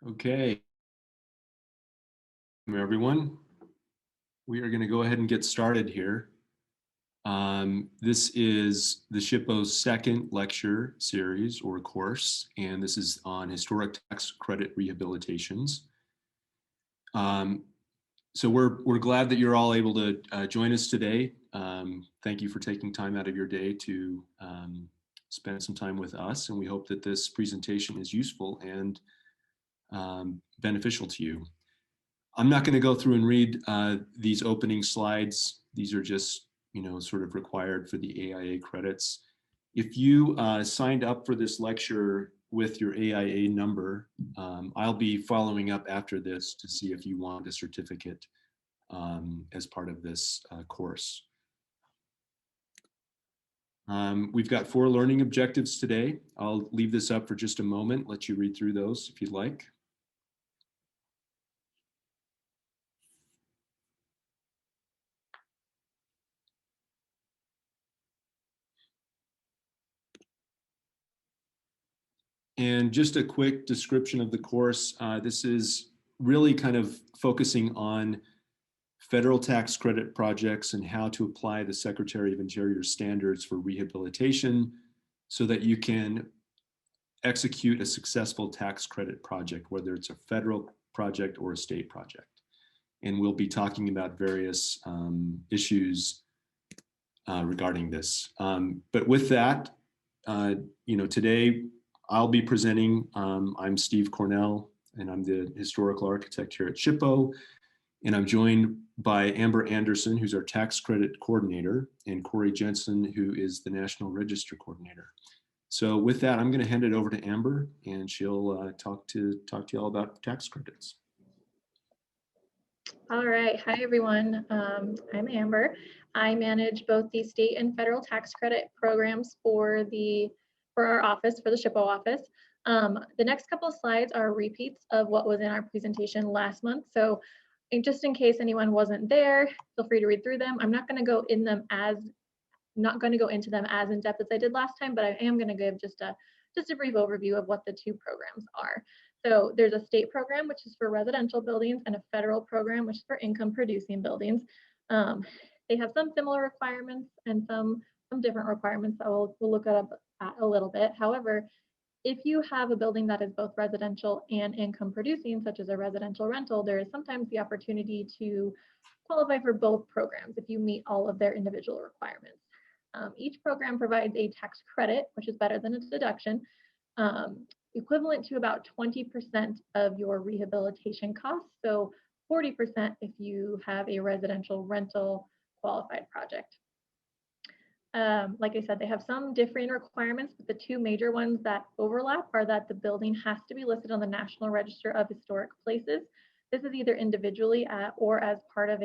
Okay, everyone. We are going to go ahead and get started here. This is the SHPO's second lecture series or course, and this is on historic tax credit rehabilitations. So we're glad that you're all able to join us today. Thank you for taking time out of your day to spend some time with us, and we hope that this presentation is useful and beneficial to you. I'm not going to go through and read these opening slides. These are just, sort of required for the AIA credits. If you signed up for this lecture with your AIA number, I'll be following up after this to see if you want a certificate as part of this course. We've got 4 learning objectives today. I'll leave this up for just a moment, let you read through those if you'd like. And just a quick description of the course. This is really kind of focusing on federal tax credit projects and how to apply the Secretary of Interior standards for rehabilitation so that you can execute a successful tax credit project, whether it's a federal project or a state project. And we'll be talking about various issues regarding this. But with that, today, I'll be presenting. I'm Steve Cornell, and I'm the historical architect here at SHPO. And I'm joined by Amber Anderson, who's our tax credit coordinator, and Corey Jensen, who is the National Register coordinator. So with that, I'm going to hand it over to Amber, and she'll talk to you all about tax credits. All right. Hi, everyone. I'm Amber. I manage both the state and federal tax credit programs for our office, for the SHPO office. The next couple of slides are repeats of what was in our presentation last month. So just in case anyone wasn't there, feel free to read through them. I'm not going to go into them as in depth as I did last time, but I am going to give just a brief overview of what the 2 programs are. So there's a state program, which is for residential buildings, and a federal program, which is for income producing buildings. They have some similar requirements and some different requirements that we'll look at a little bit. However, if you have a building that is both residential and income producing, such as a residential rental, there is sometimes the opportunity to qualify for both programs if you meet all of their individual requirements. Each program provides a tax credit, which is better than a deduction, equivalent to about 20% of your rehabilitation costs. So 40% if you have a residential rental qualified project. Like I said, they have some differing requirements, but the 2 major ones that overlap are that the building has to be listed on the National Register of Historic Places. This is either individually or as part of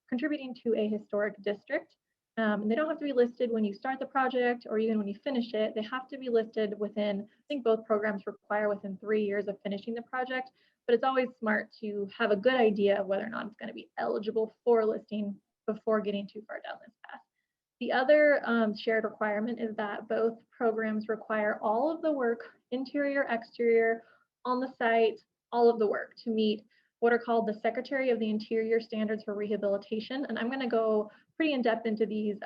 contributing to a historic district. And they don't have to be listed when you start the project or even when you finish it. They have to be listed within, I think both programs require within 3 years of finishing the project, but it's always smart to have a good idea of whether or not it's going to be eligible for listing before getting too far down this path. The other shared requirement is that both programs require all of the work, interior, exterior, on the site, all of the work to meet what are called the Secretary of the Interior standards for rehabilitation. And I'm going to go pretty in depth into these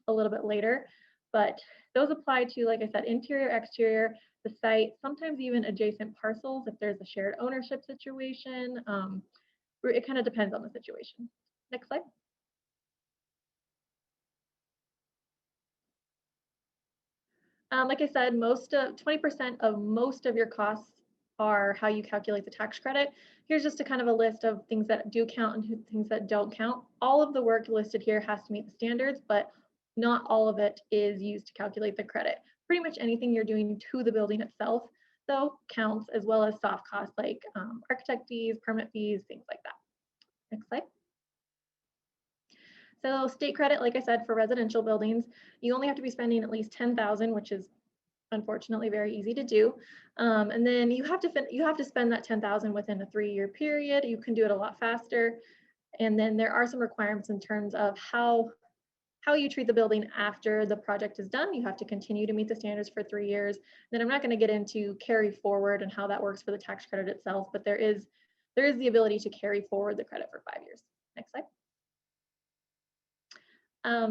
a little bit later, but those apply to, like I said, interior, exterior, the site, sometimes even adjacent parcels if there's a shared ownership situation. It kind of depends on the situation. Next slide. Like I said, 20% of most of your costs are how you calculate the tax credit. Here's just a kind of a list of things that do count and things that don't count. All of the work listed here has to meet the standards, but not all of it is used to calculate the credit. Pretty much anything you're doing to the building itself, though, counts, as well as soft costs like architect fees, permit fees, things like that. Next slide. So state credit, like I said, for residential buildings, you only have to be spending at least $10,000, which is unfortunately very easy to do. And then you have to spend that $10,000 within a 3-year period. You can do it a lot faster. And then there are some requirements in terms of how how you treat the building after the project is done. You have to continue to meet the standards for 3 years. Then I'm not going to get into carry forward and how that works for the tax credit itself, but there is the ability to carry forward the credit for 5 years. Next slide.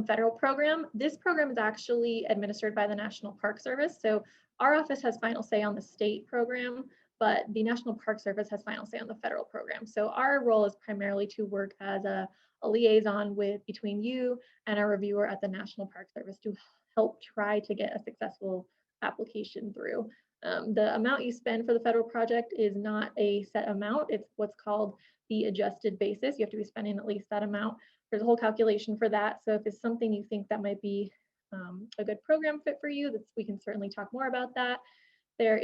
Federal program. This program is actually administered by the National Park Service. So our office has final say on the state program, but the National Park Service has final say on the federal program. So our role is primarily to work as a liaison between you and a reviewer at the National Park Service to help try to get a successful application through. The amount you spend for the federal project is not a set amount. It's what's called the adjusted basis. You have to be spending at least that amount. There's a whole calculation for that. So if it's something you think that might be a good program fit for you, we can certainly talk more about that. There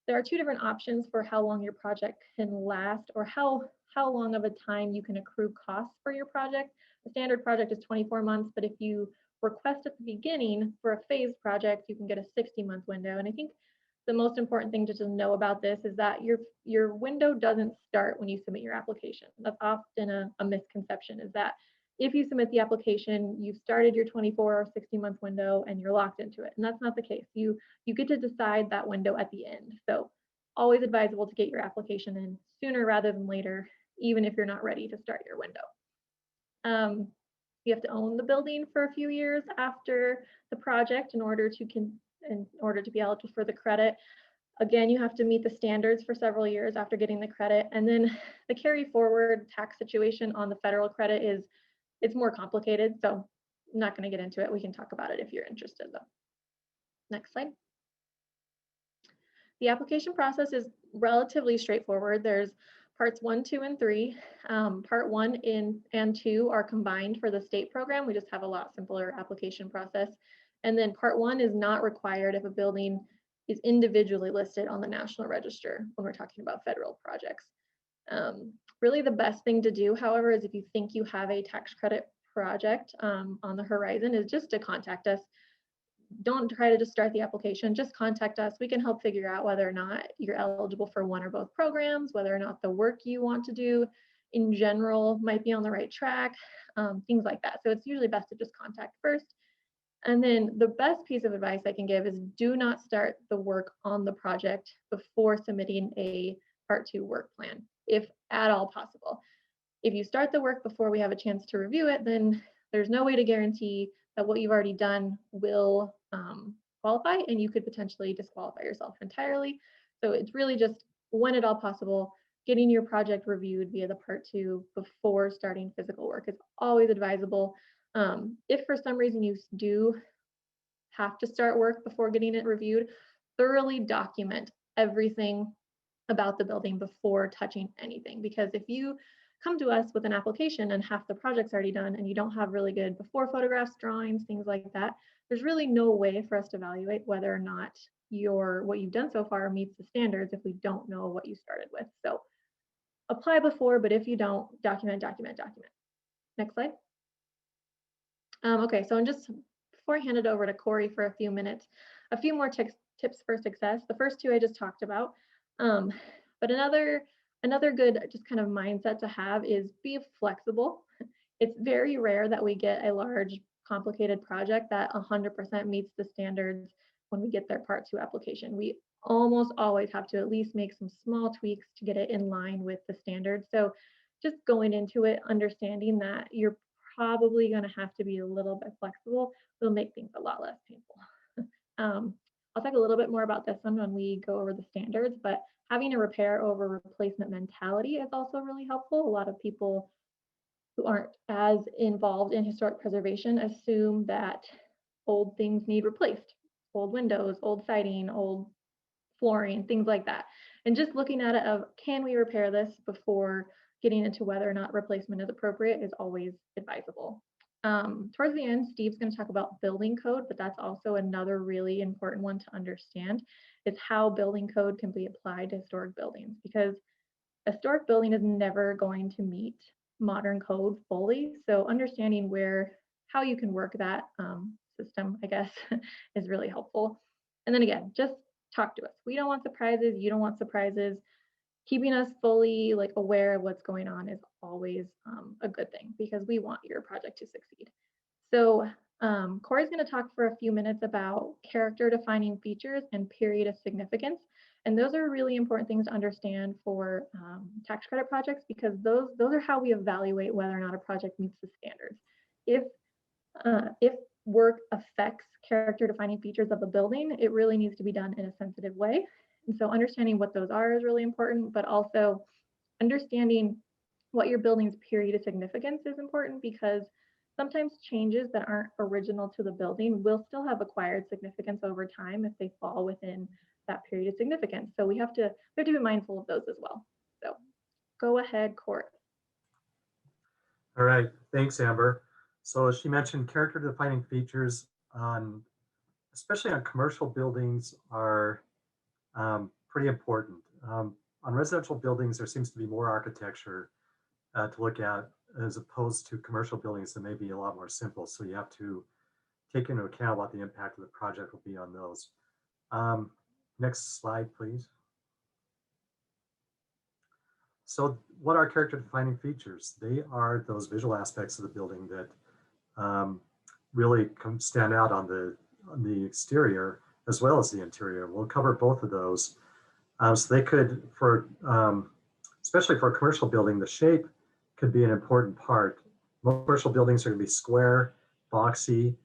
are 2 different options for how long your project can last, or how long of a time you can accrue costs for your project. The standard project is 24 months, but if you request at the beginning for a phased project, you can get a 60-month window. And I think the most important thing to just know about this is that your window doesn't start when you submit your application. That's often a misconception, is that if you submit the application, you've started your 24 or 60-month window and you're locked into it. And that's not the case. You get to decide that window at the end. So always advisable to get your application in sooner rather than later, even if you're not ready to start your window. You have to own the building for a few years after the project in order to be eligible for the credit. Again, you have to meet the standards for several years after getting the credit. And then the carry forward tax situation on the federal credit it's more complicated. So I'm not going to get into it. We can talk about it if you're interested though. Next slide. The application process is relatively straightforward. There's parts 1, 2, and 3. Part 1 and 2 are combined for the state program. We just have a lot simpler application process. And then part 1 is not required if a building is individually listed on the National Register when we're talking about federal projects. Really the best thing to do, however, is if you think you have a tax credit project on the horizon, is just to contact us. Don't try to just start the application, just contact us. We can help figure out whether or not you're eligible for one or both programs, whether or not the work you want to do in general might be on the right track, things like that. So it's usually best to just contact first. And then the best piece of advice I can give is do not start the work on the project before submitting a Part 2 work plan, if at all possible. If you start the work before we have a chance to review it, then there's no way to guarantee that what you've already done will qualify, and you could potentially disqualify yourself entirely. So it's really just, when at all possible, getting your project reviewed via the Part 2 before starting physical work is always advisable. If for some reason you do have to start work before getting it reviewed, thoroughly document everything about the building before touching anything. Because if you come to us with an application and half the project's already done and you don't have really good before photographs, drawings, things like that, there's really no way for us to evaluate whether or not what you've done so far meets the standards if we don't know what you started with. So apply before, but if you don't, document. Next slide. Okay, so before I hand it over to Corey for a few minutes, a few more tips for success. The first 2 I just talked about, but another good just kind of mindset to have is be flexible. It's very rare that we get a large, complicated project that 100% meets the standards when we get their Part 2 application. We almost always have to at least make some small tweaks to get it in line with the standards. So just going into it, understanding that you're probably going to have to be a little bit flexible will make things a lot less painful. I'll talk a little bit more about this one when we go over the standards, but having a repair over replacement mentality is also really helpful. A lot of people who aren't as involved in historic preservation assume that old things need replaced. Old windows, old siding, old flooring, things like that. And just looking at it of, can we repair this before getting into whether or not replacement is appropriate is always advisable. Towards the end, Steve's going to talk about building code, but that's also another really important one to understand. It's how building code can be applied to historic buildings, because a historic building is never going to meet modern code fully. So understanding how you can work that system, I guess, is really helpful. And then again, just talk to us. We don't want surprises. You don't want surprises. Keeping us fully aware of what's going on is always a good thing, because we want your project to succeed. So Corey's going to talk for a few minutes about character defining features and period of significance. And those are really important things to understand for tax credit projects, because those are how we evaluate whether or not a project meets the standards. If work affects character defining features of a building, it really needs to be done in a sensitive way. And so understanding what those are is really important, but also understanding what your building's period of significance is important, because sometimes changes that aren't original to the building will still have acquired significance over time if they fall within that period of significance. So we have to be mindful of those as well. So go ahead, Court. All right, thanks, Amber. So as she mentioned, character defining features on, especially on commercial buildings, are pretty important. On residential buildings, there seems to be more architecture to look at, as opposed to commercial buildings that may be a lot more simple. So you have to take into account what the impact of the project will be on those. Next slide, please. So what are character defining features? They are those visual aspects of the building that really stand out on the exterior as well as the interior. We'll cover both of those. So they could, especially for a commercial building, the shape could be an important part. Most commercial buildings are going to be square, boxy,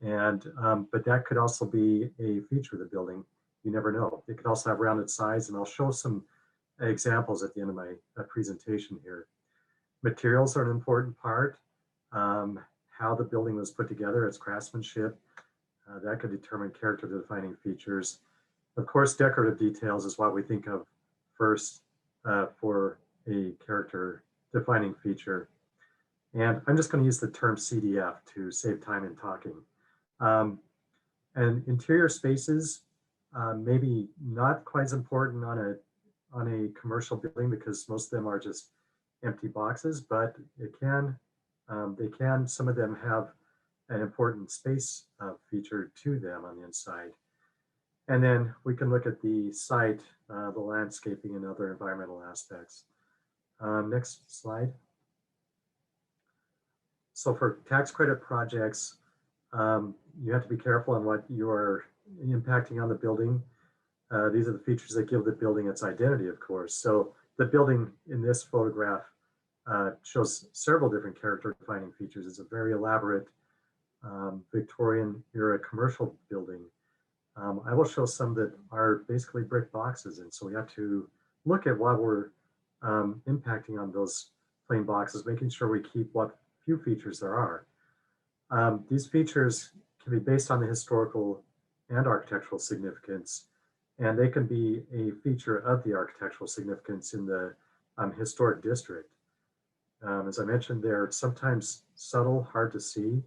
and but that could also be a feature of the building. You never know. It could also have rounded sides, and I'll show some examples at the end of my presentation here. Materials are an important part. How the building was put together, its craftsmanship, that could determine character defining features. Of course, decorative details is what we think of first for a character defining feature. And I'm just going to use the term CDF to save time in talking. And interior spaces, maybe not quite as important on a commercial building, because most of them are just empty boxes, but some of them have an important space feature to them on the inside. And then we can look at the site, the landscaping, and other environmental aspects. Next slide. So for tax credit projects, you have to be careful on what you are impacting on the building. These are the features that give the building its identity, of course. So the building in this photograph shows several different character defining features. It's a very elaborate Victorian era commercial building. I will show some that are basically brick boxes. And so we have to look at what we're impacting on those plain boxes, making sure we keep what few features there are. These features can be based on the historical and architectural significance, and they can be a feature of the architectural significance in the historic district. As I mentioned, they're sometimes subtle, hard to see,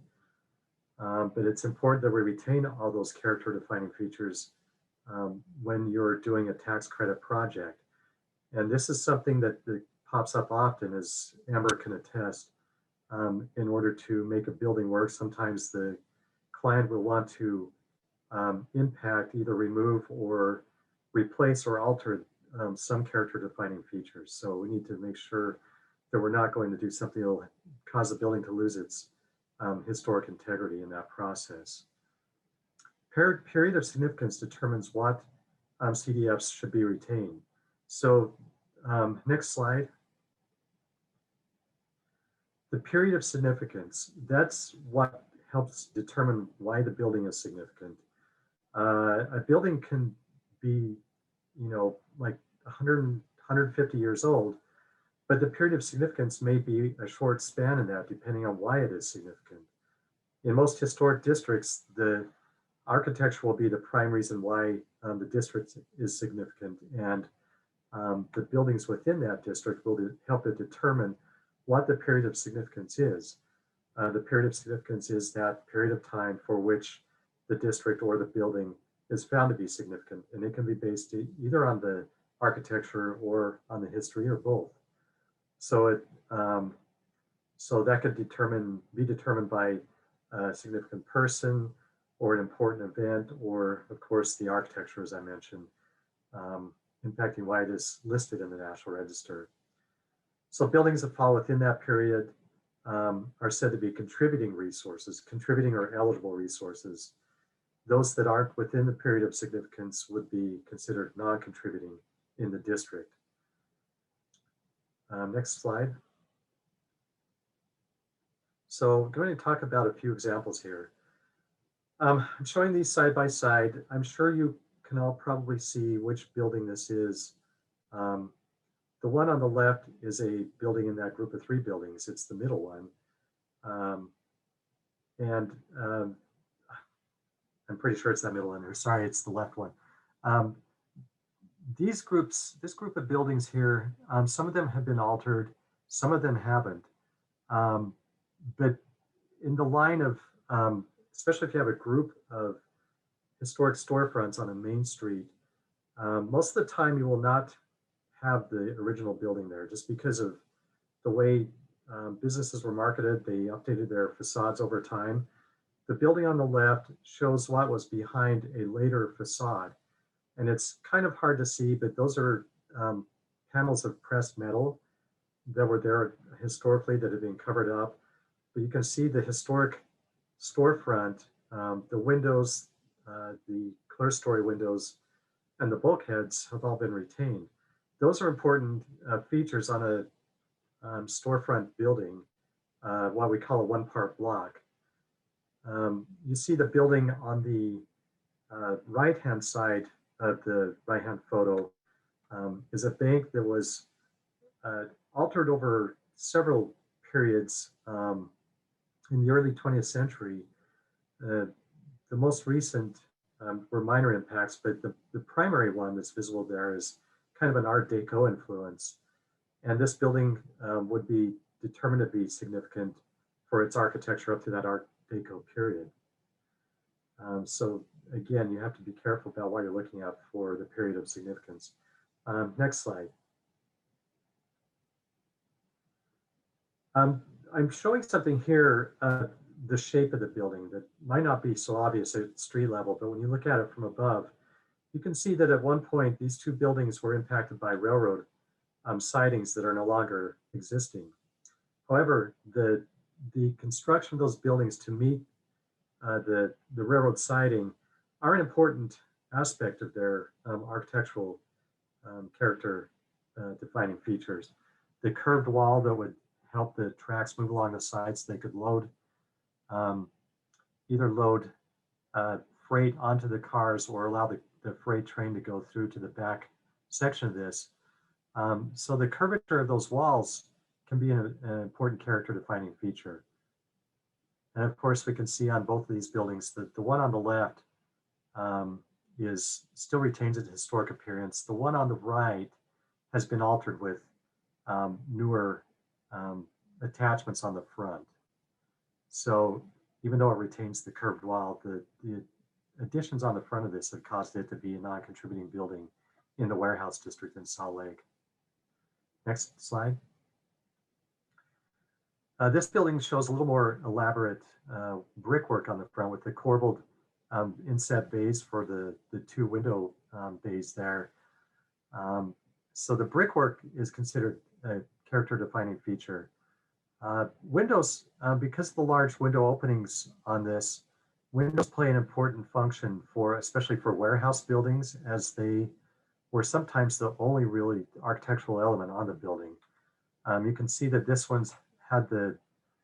but it's important that we retain all those character defining features when you're doing a tax credit project. And this is something that pops up often, as Amber can attest. In order to make a building work, sometimes the client will want to impact, either remove or replace or alter some character defining features. So we need to make sure that we're not going to do something that will cause the building to lose its historic integrity in that process. Period of significance determines what CDFs should be retained. So next slide. The period of significance, that's what helps determine why the building is significant. A building can be, like 100, 150 years old, but the period of significance may be a short span in that, depending on why it is significant. In most historic districts, the architecture will be the prime reason why the district is significant, and the buildings within that district will help to determine what the period of significance is. The period of significance is that period of time for which the district or the building is found to be significant, and it can be based either on the architecture or on the history, or both. So so that could be determined by a significant person or an important event, or of course the architecture, as I mentioned, impacting why it is listed in the National Register. So buildings that fall within that period are said to be contributing resources, contributing or eligible resources. Those that aren't within the period of significance would be considered non-contributing in the district. Next slide. So I'm going to talk about a few examples here. I'm showing these side by side. I'm sure you can all probably see which building this is. The one on the left is a building in that group of 3 buildings. It's the middle one. I'm pretty sure it's that middle one there. Sorry, it's the left one. This group of buildings here, some of them have been altered, some of them haven't. But in the line of, especially if you have a group of historic storefronts on a main street, most of the time you will not have the original building there just because of the way businesses were marketed. They updated their facades over time. The building on the left shows what was behind a later facade. And it's kind of hard to see, but those are panels of pressed metal that were there historically that have been covered up. But you can see the historic storefront, the windows, the clerestory windows, and the bulkheads have all been retained. Those are important features on a storefront building, what we call a one-part block. You see the building on the right-hand side of the right-hand photo is a bank that was altered over several periods in the early 20th century. The most recent were minor impacts, but the primary one that's visible there is kind of an Art Deco influence. And this building would be determined to be significant for its architecture up to that Art Deco period. So again, you have to be careful about what you're looking at for the period of significance. Next slide. I'm showing something here, the shape of the building that might not be so obvious at street level, but when you look at it from above, you can see that at one point, these 2 buildings were impacted by railroad sidings that are no longer existing. However, the construction of those buildings to meet the railroad siding are an important aspect of their architectural character defining features. The curved wall that would help the tracks move along the sides so they could load, either load freight onto the cars or allow the freight train to go through to the back section of this. So the curvature of those walls can be an important character defining feature. And of course, we can see on both of these buildings that the one on the left still retains its historic appearance. The one on the right has been altered with newer attachments on the front. So even though it retains the curved wall, the additions on the front of this have caused it to be a non-contributing building in the warehouse district in Salt Lake. Next slide. This building shows a little more elaborate brickwork on the front with the corbelled inset bays for the 2 window bays there. So the brickwork is considered a character defining feature. Windows, because of the large window openings on this, windows play an important function for, especially for warehouse buildings, as they were sometimes the only really architectural element on the building. You can see that this one's had the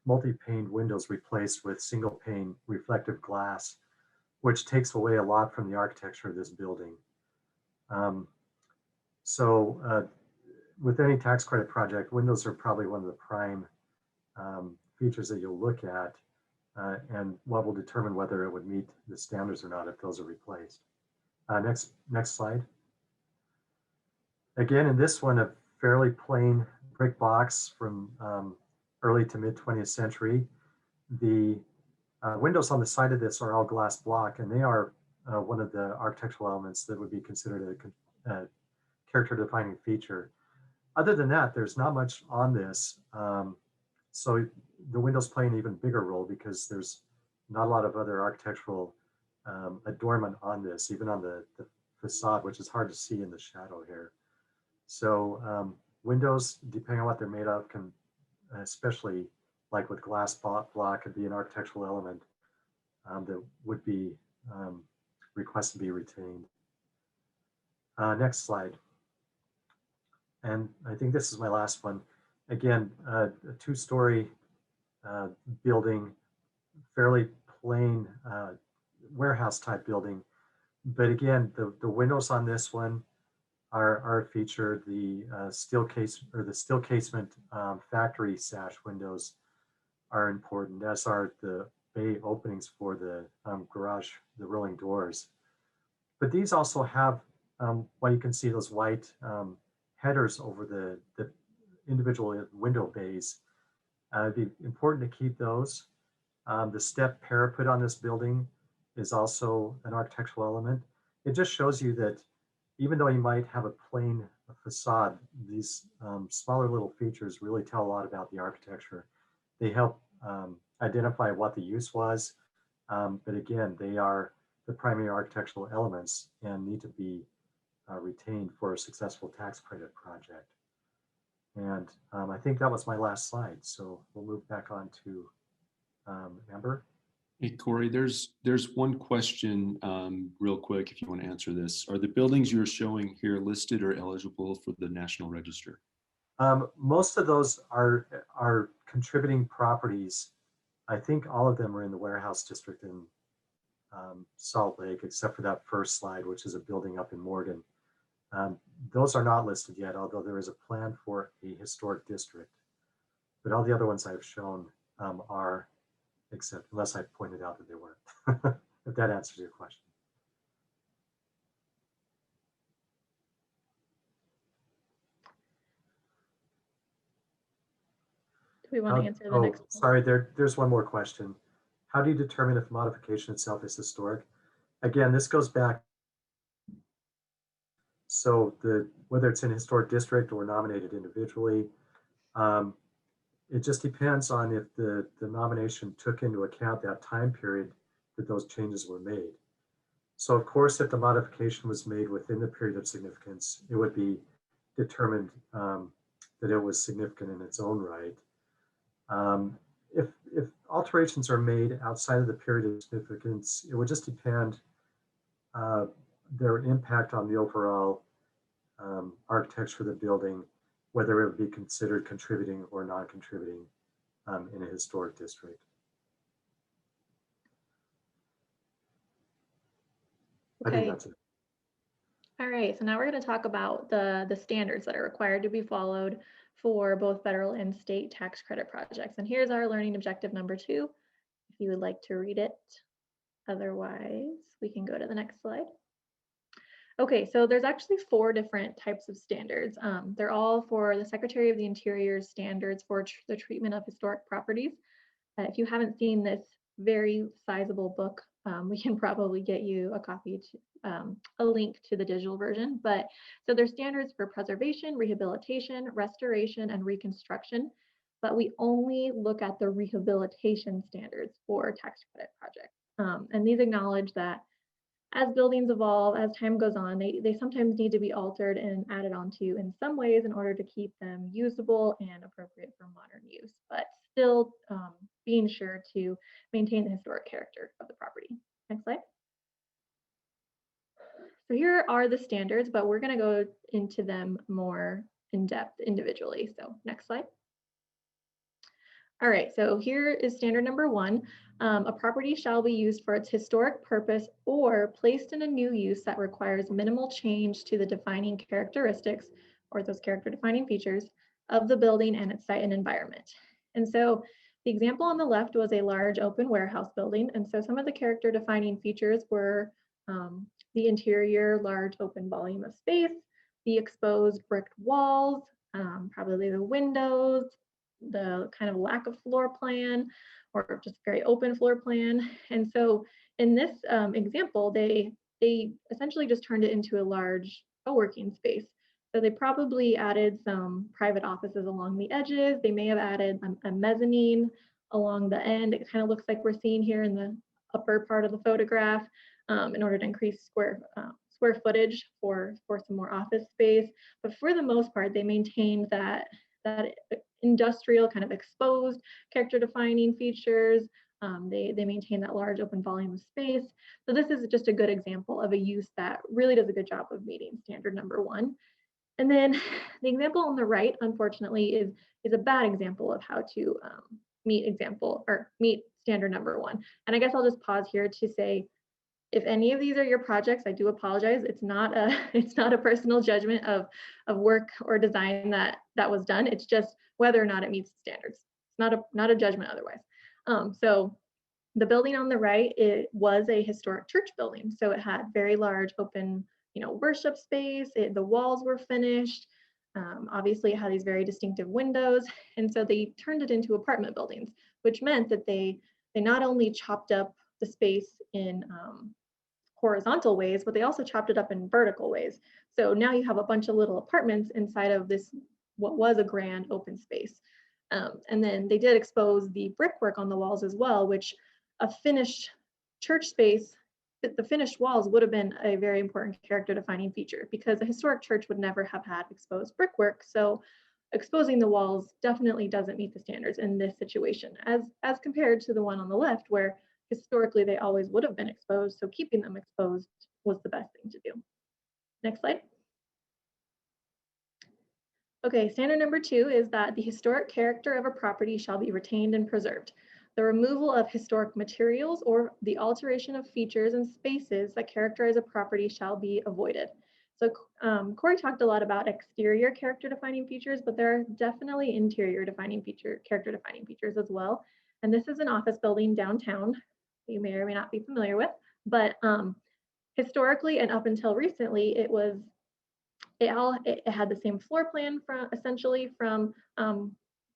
multi-paned windows replaced with single pane reflective glass, which takes away a lot from the architecture of this building. With any tax credit project, windows are probably one of the prime features that you'll look at and what will determine whether it would meet the standards or not if those are replaced. Next slide. Again, in this one, a fairly plain brick box from early to mid 20th century. The windows on the side of this are all glass block, and they are one of the architectural elements that would be considered a character defining feature. Other than that, there's not much on this. So the windows play an even bigger role because there's not a lot of other architectural adornment on this, even on the facade, which is hard to see in the shadow here. So windows, depending on what they're made of, can especially like with glass block, could be an architectural element that would be requested to be retained. Next slide. And I think this is my last one. Again, a two-story building, fairly plain warehouse type building. But again, the windows on this one are featured. The steel casement factory sash windows are important, as are the bay openings for the garage, the rolling doors. But these also have, well, you can see those white headers over the individual window bays. It'd be important to keep those. The step parapet on this building is also an architectural element. It just shows you that even though you might have a plain facade, these smaller little features really tell a lot about the architecture. They help identify what the use was, but again, they are the primary architectural elements and need to be retained for a successful tax credit project. And I think that was my last slide. So we'll move back on to Amber. Hey, Corey, there's one question real quick if you want to answer this. Are the buildings you're showing here listed or eligible for the National Register? Most of those are contributing properties. I think all of them are in the warehouse district in Salt Lake, except for that first slide, which is a building up in Morgan. Those are not listed yet, although there is a plan for a historic district. But all the other ones I've shown are, except unless I pointed out that they weren't, if that answers your question. Do we want to answer the next one? Sorry, there's one more question. How do you determine if modification itself is historic? Again, this goes back. So whether it's in historic district or nominated individually, it just depends on if the nomination took into account that time period that those changes were made. So of course, if the modification was made within the period of significance, it would be determined that it was significant in its own right. If alterations are made outside of the period of significance, it would just depend their impact on the overall architecture of the building, whether it would be considered contributing or non-contributing in a historic district. Okay. I think that's it. All right, so now we're going to talk about the standards that are required to be followed for both federal and state tax credit projects. And here's our learning objective number 2, if you would like to read it. Otherwise, we can go to the next slide. Okay, so there's actually 4 different types of standards. They're all for the Secretary of the Interior's standards for the treatment of historic properties. If you haven't seen this very sizable book, we can probably get you a copy, a link to the digital version. But so there's standards for preservation, rehabilitation, restoration, and reconstruction. But we only look at the rehabilitation standards for tax credit projects. And these acknowledge that as buildings evolve, as time goes on, they sometimes need to be altered and added onto in some ways in order to keep them usable and appropriate for modern use, but still being sure to maintain the historic character of the property. Next slide. So here are the standards, but we're going to go into them more in depth individually. So next slide. All right, so here is standard number 1. A property shall be used for its historic purpose or placed in a new use that requires minimal change to the defining characteristics or those character defining features of the building and its site and environment. And so the example on the left was a large open warehouse building. And so some of the character defining features were the interior large open volume of space, the exposed bricked walls, probably the windows, the kind of lack of floor plan or just very open floor plan. And so in this example, they essentially just turned it into a large co-working space. So they probably added some private offices along the edges. They may have added a mezzanine along the end. It kind of looks like we're seeing here in the upper part of the photograph in order to increase square footage for some more office space. But for the most part, they maintained that that industrial kind of exposed character defining features. They maintain that large open volume of space. So this is just a good example of a use that really does a good job of meeting standard number 1. And then the example on the right, unfortunately, is a bad example of how to meet standard number 1. And I guess I'll just pause here to say, if any of these are your projects, I do apologize. It's not a personal judgment of work or design that was done. It's just whether or not it meets standards. It's not a judgment otherwise. So the building on the right, it was a historic church building. So it had very large open, worship space. The walls were finished. Obviously, it had these very distinctive windows. And so they turned it into apartment buildings, which meant that they not only chopped up the space in horizontal ways, but they also chopped it up in vertical ways. So now you have a bunch of little apartments inside of this, what was a grand open space. And then they did expose the brickwork on the walls as well, which a finished church space, the finished walls would have been a very important character defining feature, because a historic church would never have had exposed brickwork. So exposing the walls definitely doesn't meet the standards in this situation, as compared to the one on the left, where historically they always would have been exposed. So keeping them exposed was the best thing to do. Next slide. Okay, standard number 2 is that the historic character of a property shall be retained and preserved. The removal of historic materials or the alteration of features and spaces that characterize a property shall be avoided. So Corey talked a lot about exterior character defining features, but there are definitely interior character defining features as well. And this is an office building downtown you may or may not be familiar with, but historically and up until recently, it had the same floor plan from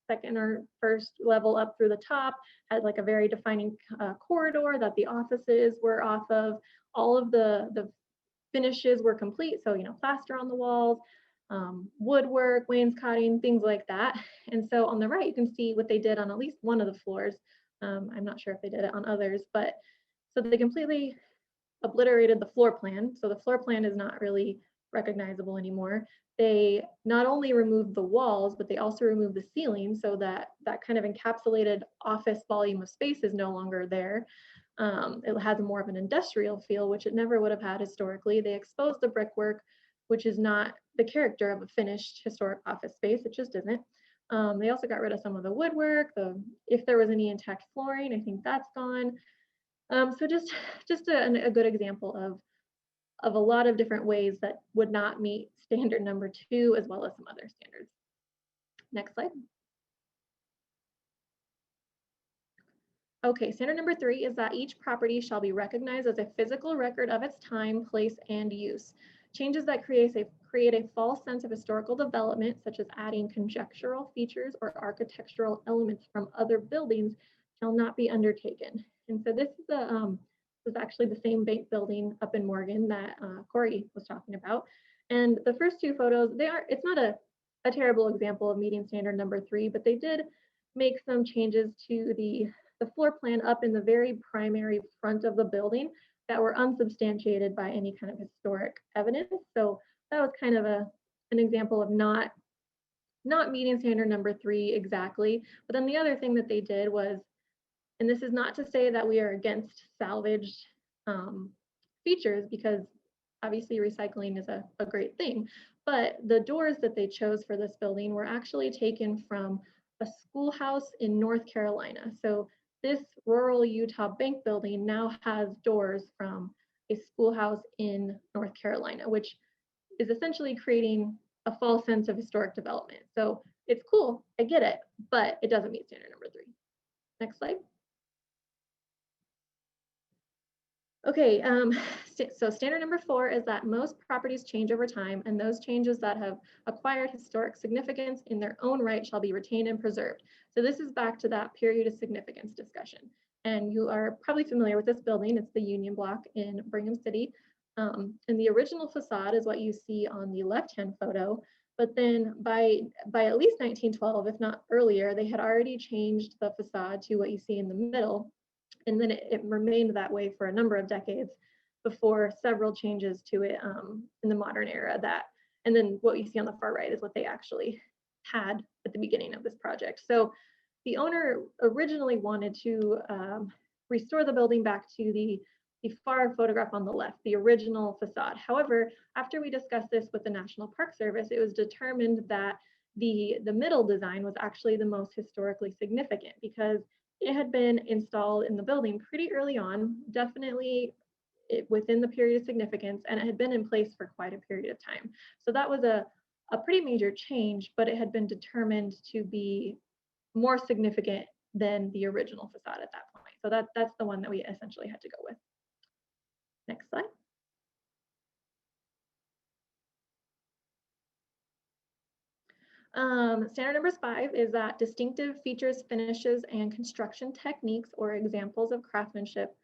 second or first level up through the top, had like a very defining corridor that the offices were off of. All of the finishes were complete, so plaster on the walls, woodwork, wainscoting, things like that. And so on the right, you can see what they did on at least one of the floors. I'm not sure if they did it on others, but so they completely obliterated the floor plan. So the floor plan is not really recognizable anymore. They not only removed the walls, but they also removed the ceiling, so that kind of encapsulated office volume of space is no longer there. It has more of an industrial feel, which it never would have had historically. They exposed the brickwork, which is not the character of a finished historic office space. It just isn't. They also got rid of some of the woodwork. If there was any intact flooring, I think that's gone. So just a good example of a lot of different ways that would not meet standard number 2, as well as some other standards. Next slide. Okay, standard number 3 is that each property shall be recognized as a physical record of its time, place, and use. Changes that create a false sense of historical development, such as adding conjectural features or architectural elements from other buildings, shall not be undertaken. And so this is actually the same bank building up in Morgan that Corey was talking about. And the first 2 photos, it's not a terrible example of meeting standard number 3, but they did make some changes to the floor plan up in the very primary front of the building that were unsubstantiated by any kind of historic evidence. So that was kind of an example of not meeting standard number 3 exactly. But then the other thing that they did was, and this is not to say that we are against salvaged features, because obviously recycling is a great thing, but the doors that they chose for this building were actually taken from a schoolhouse in North Carolina. So this rural Utah bank building now has doors from a schoolhouse in North Carolina, which is essentially creating a false sense of historic development. So it's cool, I get it, but it doesn't meet standard number 3. Next slide. Okay, so standard number 4 is that most properties change over time, and those changes that have acquired historic significance in their own right shall be retained and preserved. So this is back to that period of significance discussion. And you are probably familiar with this building. It's the Union Block in Brigham City. And the original facade is what you see on the left-hand photo. But then by at least 1912, if not earlier, they had already changed the facade to what you see in the middle. And then it remained that way for a number of decades before several changes to it in the modern era. And then what you see on the far right is what they actually had at the beginning of this project. So the owner originally wanted to restore the building back to the far photograph on the left, the original facade. However, after we discussed this with the National Park Service, it was determined that the middle design was actually the most historically significant because it had been installed in the building pretty early on, definitely within the period of significance, and it had been in place for quite a period of time. So that was a pretty major change, but it had been determined to be more significant than the original facade at that point. So that's the one that we essentially had to go with. Next slide. Standard number 5 is that distinctive features, finishes, and construction techniques or examples of craftsmanship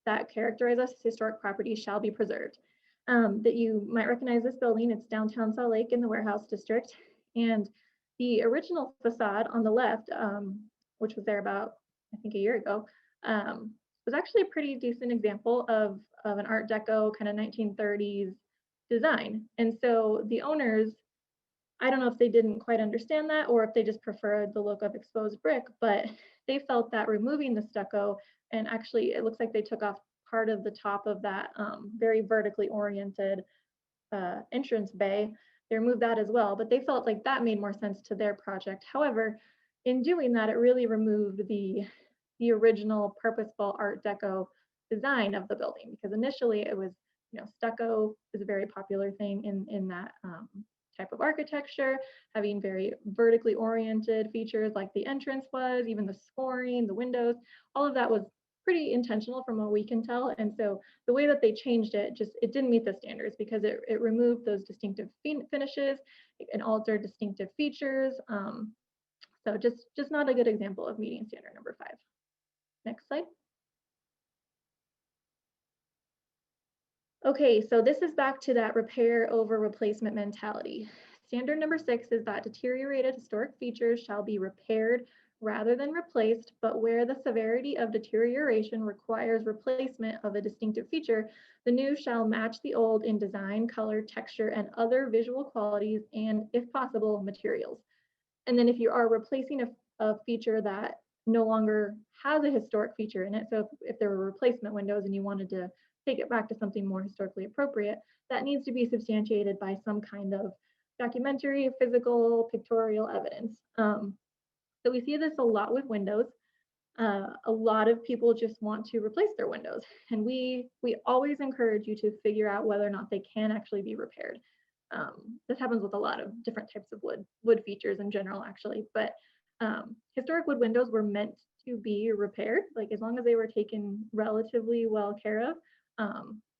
that characterize a historic property shall be preserved. That you might recognize this building. It's downtown Salt Lake in the warehouse district. And the original facade on the left, which was there about, I think, a year ago, was actually a pretty decent example of an Art Deco kind of 1930s design. And so the owners, I don't know if they didn't quite understand that or if they just preferred the look of exposed brick, but they felt that removing the stucco, and actually it looks like they took off part of the top of that very vertically oriented entrance bay. They removed that as well, but they felt like that made more sense to their project. However, in doing that, it really removed the original purposeful Art Deco design of the building, because initially it was, stucco is a very popular thing in that type of architecture, having very vertically oriented features like the entrance was, even the scoring, the windows, all of that was pretty intentional from what we can tell. And so the way that they changed it, it didn't meet the standards because it removed those distinctive finishes and altered distinctive features. So just not a good example of meeting standard number 5. Next slide. Okay, so this is back to that repair over replacement mentality. Standard number 6 is that deteriorated historic features shall be repaired rather than replaced, but where the severity of deterioration requires replacement of a distinctive feature, the new shall match the old in design, color, texture, and other visual qualities, and if possible, materials. And then if you are replacing a feature that no longer has a historic feature in it, so if there were replacement windows and you wanted to take it back to something more historically appropriate, that needs to be substantiated by some kind of documentary, physical, pictorial evidence. So we see this a lot with windows. A lot of people just want to replace their windows, and we always encourage you to figure out whether or not they can actually be repaired. This happens with a lot of different types of wood features in general, actually, but historic wood windows were meant to be repaired. Like, as long as they were taken relatively well care of,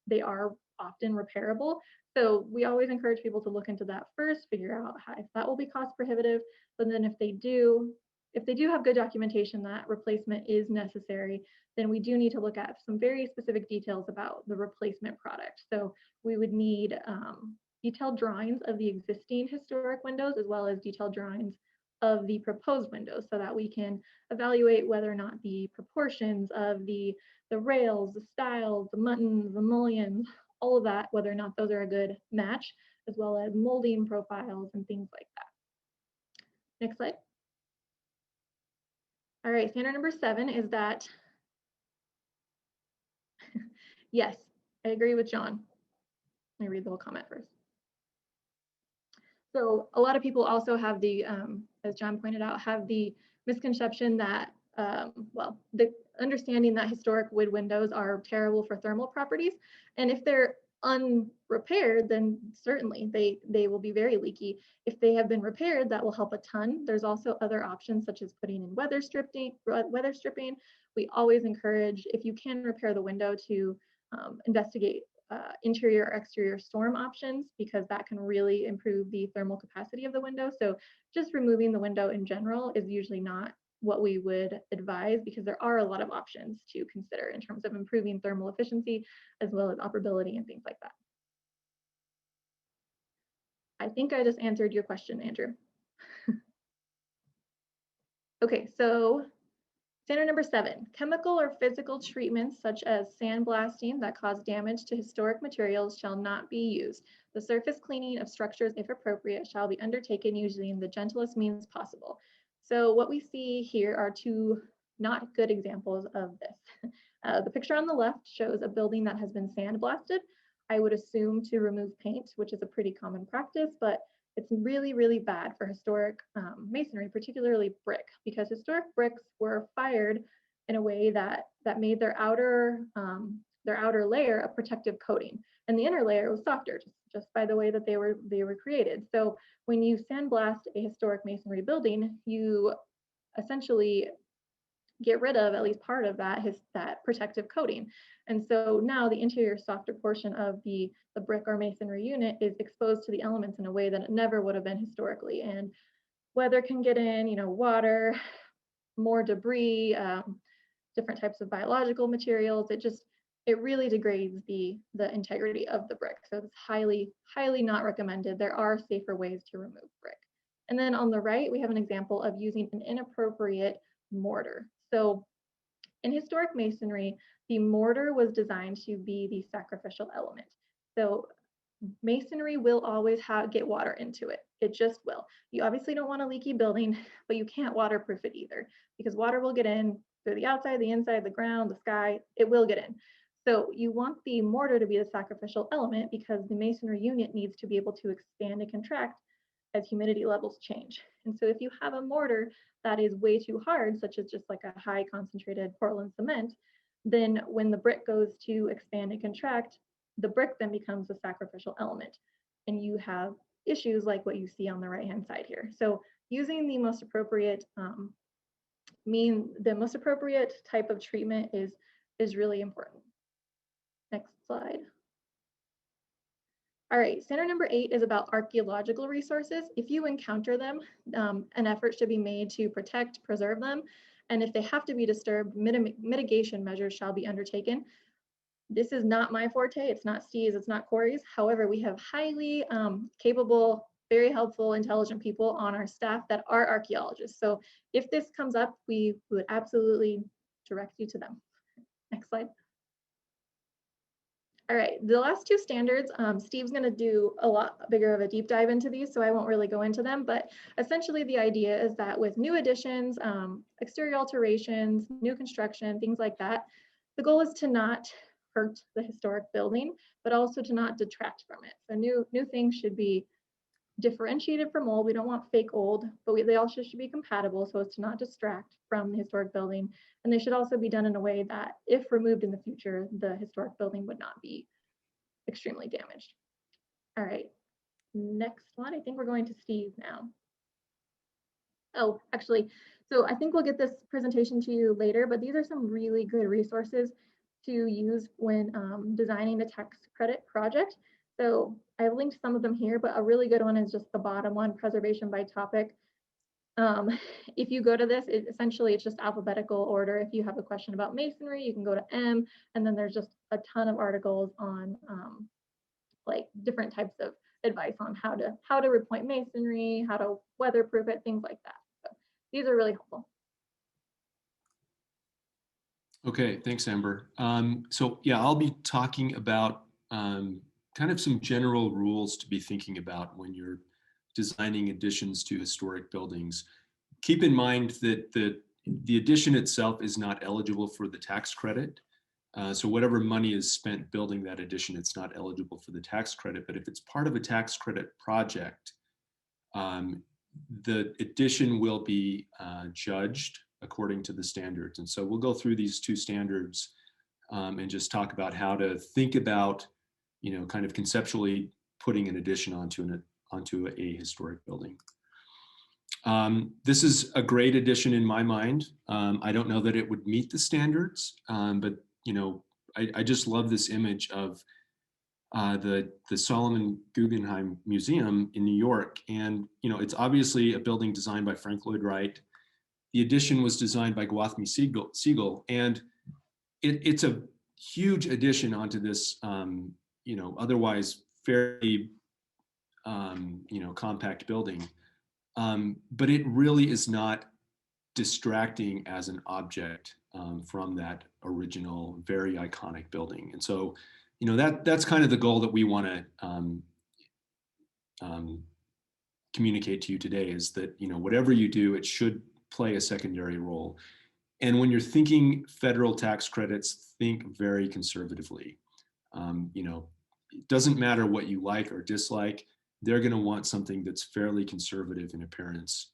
they are often repairable. So we always encourage people to look into that first, figure out if that will be cost prohibitive. But then if they do have good documentation that replacement is necessary, then we do need to look at some very specific details about the replacement product. So we would need detailed drawings of the existing historic windows, as well as detailed drawings of the proposed windows, so that we can evaluate whether or not the proportions of the rails, the styles, the muttons, the mullions, all of that, whether or not those are a good match, as well as molding profiles and things like that. Next slide. All right, standard number 7 is that, yes, I agree with John. Let me read the whole comment first. So a lot of people also have the, as John pointed out, have the misconception that, well, the understanding that historic wood windows are terrible for thermal properties. And if they're unrepaired, then certainly they will be very leaky. If they have been repaired, that will help a ton. There's also other options such as putting in weather stripping. We always encourage, if you can repair the window, to investigate interior or exterior storm options, because that can really improve the thermal capacity of the window. So just removing the window in general is usually not what we would advise, because there are a lot of options to consider in terms of improving thermal efficiency, as well as operability and things like that. I think I just answered your question, Andrew. Okay, so Standard number 7, chemical or physical treatments such as sandblasting that cause damage to historic materials shall not be used. The surface cleaning of structures, if appropriate, shall be undertaken using the gentlest means possible. So what we see here are two not good examples of this. The picture on the left shows a building that has been sandblasted. I would assume to remove paint, which is a pretty common practice, but it's really, really bad for historic masonry, particularly brick, because historic bricks were fired in a way that made their outer layer a protective coating, and the inner layer was softer, just by the way that they were created. So when you sandblast a historic masonry building, you essentially get rid of at least part of that protective coating. And so now the interior softer portion of the brick or masonry unit is exposed to the elements in a way that it never would have been historically. And weather can get in, water, more debris, different types of biological materials. It really degrades the integrity of the brick. So it's highly, highly not recommended. There are safer ways to remove brick. And then on the right, we have an example of using an inappropriate mortar. So in historic masonry, the mortar was designed to be the sacrificial element. So masonry will always get water into it. It just will. You obviously don't want a leaky building, but you can't waterproof it either, because water will get in through the outside, the inside, the ground, the sky, it will get in. So you want the mortar to be the sacrificial element because the masonry unit needs to be able to expand and contract as humidity levels change. And so if you have a mortar that is way too hard, such as just like a high concentrated Portland cement, then when the brick goes to expand and contract, the brick then becomes the sacrificial element. And you have issues like what you see on the right-hand side here. So using the most appropriate type of treatment is really important. Next slide. All right, standard number 8 is about archaeological resources. If you encounter them, an effort should be made to protect, preserve them, and if they have to be disturbed, mitigation measures shall be undertaken. This is not my forte, it's not Steve's, it's not Corey's. However, we have highly capable, very helpful, intelligent people on our staff that are archaeologists. So if this comes up, we would absolutely direct you to them. Next slide. All right, the last two standards, Steve's gonna do a lot bigger of a deep dive into these, so I won't really go into them, but essentially the idea is that with new additions, exterior alterations, new construction, things like that, the goal is to not hurt the historic building, but also to not detract from it. So new things should be differentiated from old. We don't want fake old, but they also should be compatible so as to not distract from the historic building. And they should also be done in a way that if removed in the future, the historic building would not be extremely damaged. All right, next one. I think we're going to Steve now. Oh, actually, so I think we'll get this presentation to you later, but these are some really good resources to use when designing the tax credit project. So I've linked some of them here, but a really good one is just the bottom one, preservation by topic. If you go to this, essentially it's just alphabetical order. If you have a question about masonry, you can go to M, and then there's just a ton of articles on like different types of advice on how to repoint masonry, how to weatherproof it, things like that. So these are really helpful. Okay, thanks, Amber. So yeah, I'll be talking about kind of some general rules to be thinking about when you're designing additions to historic buildings. Keep in mind that the addition itself is not eligible for the tax credit. So whatever money is spent building that addition, it's not eligible for the tax credit. But if it's part of a tax credit project, the addition will be judged according to the standards. And so we'll go through these two standards and just talk about how to think about, kind of conceptually putting an addition onto a historic building. This is a great addition in my mind. I don't know that it would meet the standards, but I just love this image of the Solomon Guggenheim Museum in New York. And, it's obviously a building designed by Frank Lloyd Wright. The addition was designed by Gwathmey Siegel, and it's a huge addition onto this, otherwise fairly, compact building. But it really is not distracting as an object from that original, very iconic building. And so, you know, that's kind of the goal that we want to communicate to you today, is that, you know, whatever you do, it should play a secondary role. And when you're thinking federal tax credits, think very conservatively. You know, it doesn't matter what you like or dislike, they're going to want something that's fairly conservative in appearance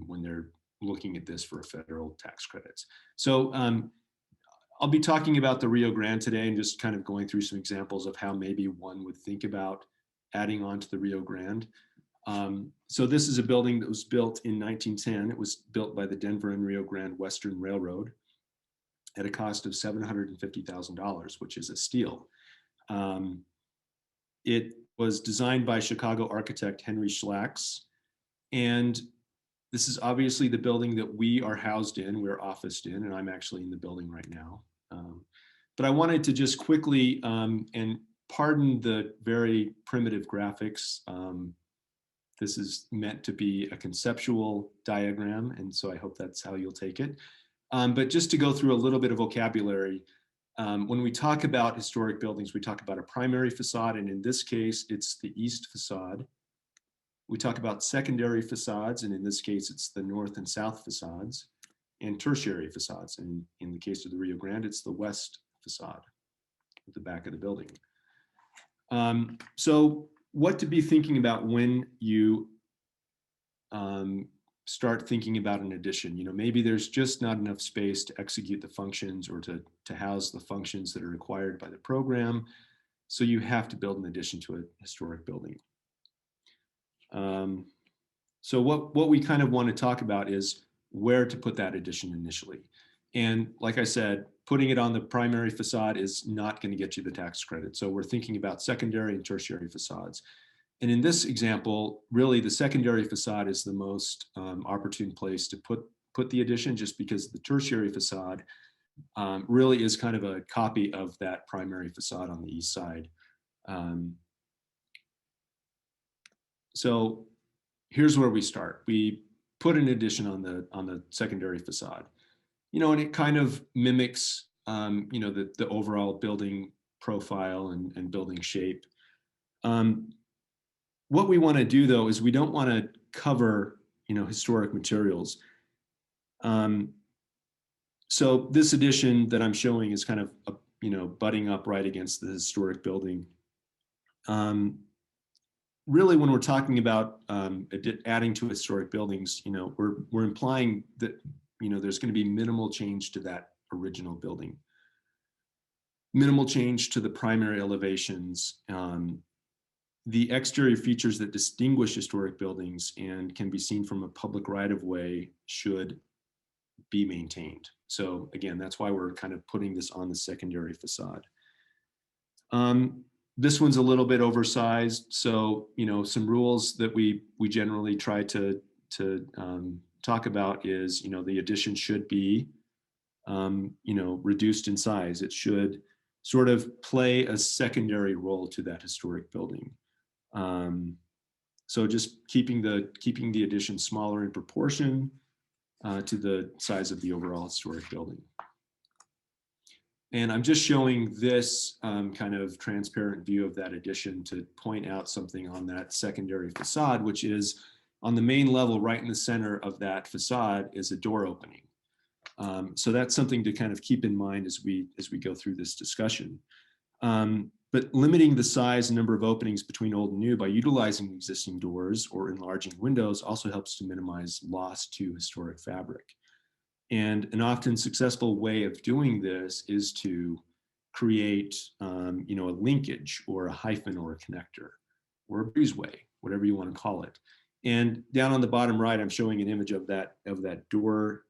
when they're looking at this for federal tax credits. So I'll be talking about the Rio Grande today and just kind of going through some examples of how maybe one would think about adding on to the Rio Grande. So this is a building that was built in 1910. It was built by the Denver and Rio Grande Western Railroad at a cost of $750,000, which is a steal. It was designed by Chicago architect Henry Schlacks. And this is obviously the building that we are housed in, we're officed in, and I'm actually in the building right now. But I wanted to just quickly, and pardon the very primitive graphics, this is meant to be a conceptual diagram, and so I hope that's how you'll take it. But just to go through a little bit of vocabulary, when we talk about historic buildings, we talk about a primary facade, and in this case, it's the east facade. We talk about secondary facades, and in this case, it's the north and south facades, and tertiary facades. And in the case of the Rio Grande, it's the west facade at the back of the building. So what to be thinking about when you start thinking about an addition. You know, maybe there's just not enough space to execute the functions or to house the functions that are required by the program. So you have to build an addition to a historic building. So what we kind of want to talk about is where to put that addition initially. And like I said, putting it on the primary facade is not going to get you the tax credit. So we're thinking about secondary and tertiary facades. And in this example, really the secondary facade is the most opportune place to put the addition, just because the tertiary facade really is kind of a copy of that primary facade on the east side. So here's where we start. We put an addition on the secondary facade, you know, and it kind of mimics, you know, the overall building profile and building shape. What we want to do though is we don't want to cover, you know, historic materials. So this addition that I'm showing is kind of, you know, butting up right against the historic building. Really, when we're talking about adding to historic buildings, you know, we're implying that, you know, there's going to be minimal change to that original building, minimal change to the primary elevations, the exterior features that distinguish historic buildings and can be seen from a public right-of-way should be maintained. So again, that's why we're kind of putting this on the secondary facade. This one's a little bit oversized, so, you know, some rules that we generally try to talk about is, you know, the addition should be, you know, reduced in size. It should sort of play a secondary role to that historic building. So just keeping the addition smaller in proportion to the size of the overall historic building. And I'm just showing this kind of transparent view of that addition to point out something on that secondary facade, which is on the main level, right in the center of that facade is a door opening. So that's something to kind of keep in mind as we go through this discussion. But limiting the size and number of openings between old and new by utilizing existing doors or enlarging windows also helps to minimize loss to historic fabric. And an often successful way of doing this is to create, you know, a linkage or a hyphen or a connector or a breezeway, whatever you want to call it. And down on the bottom right, I'm showing an image of that door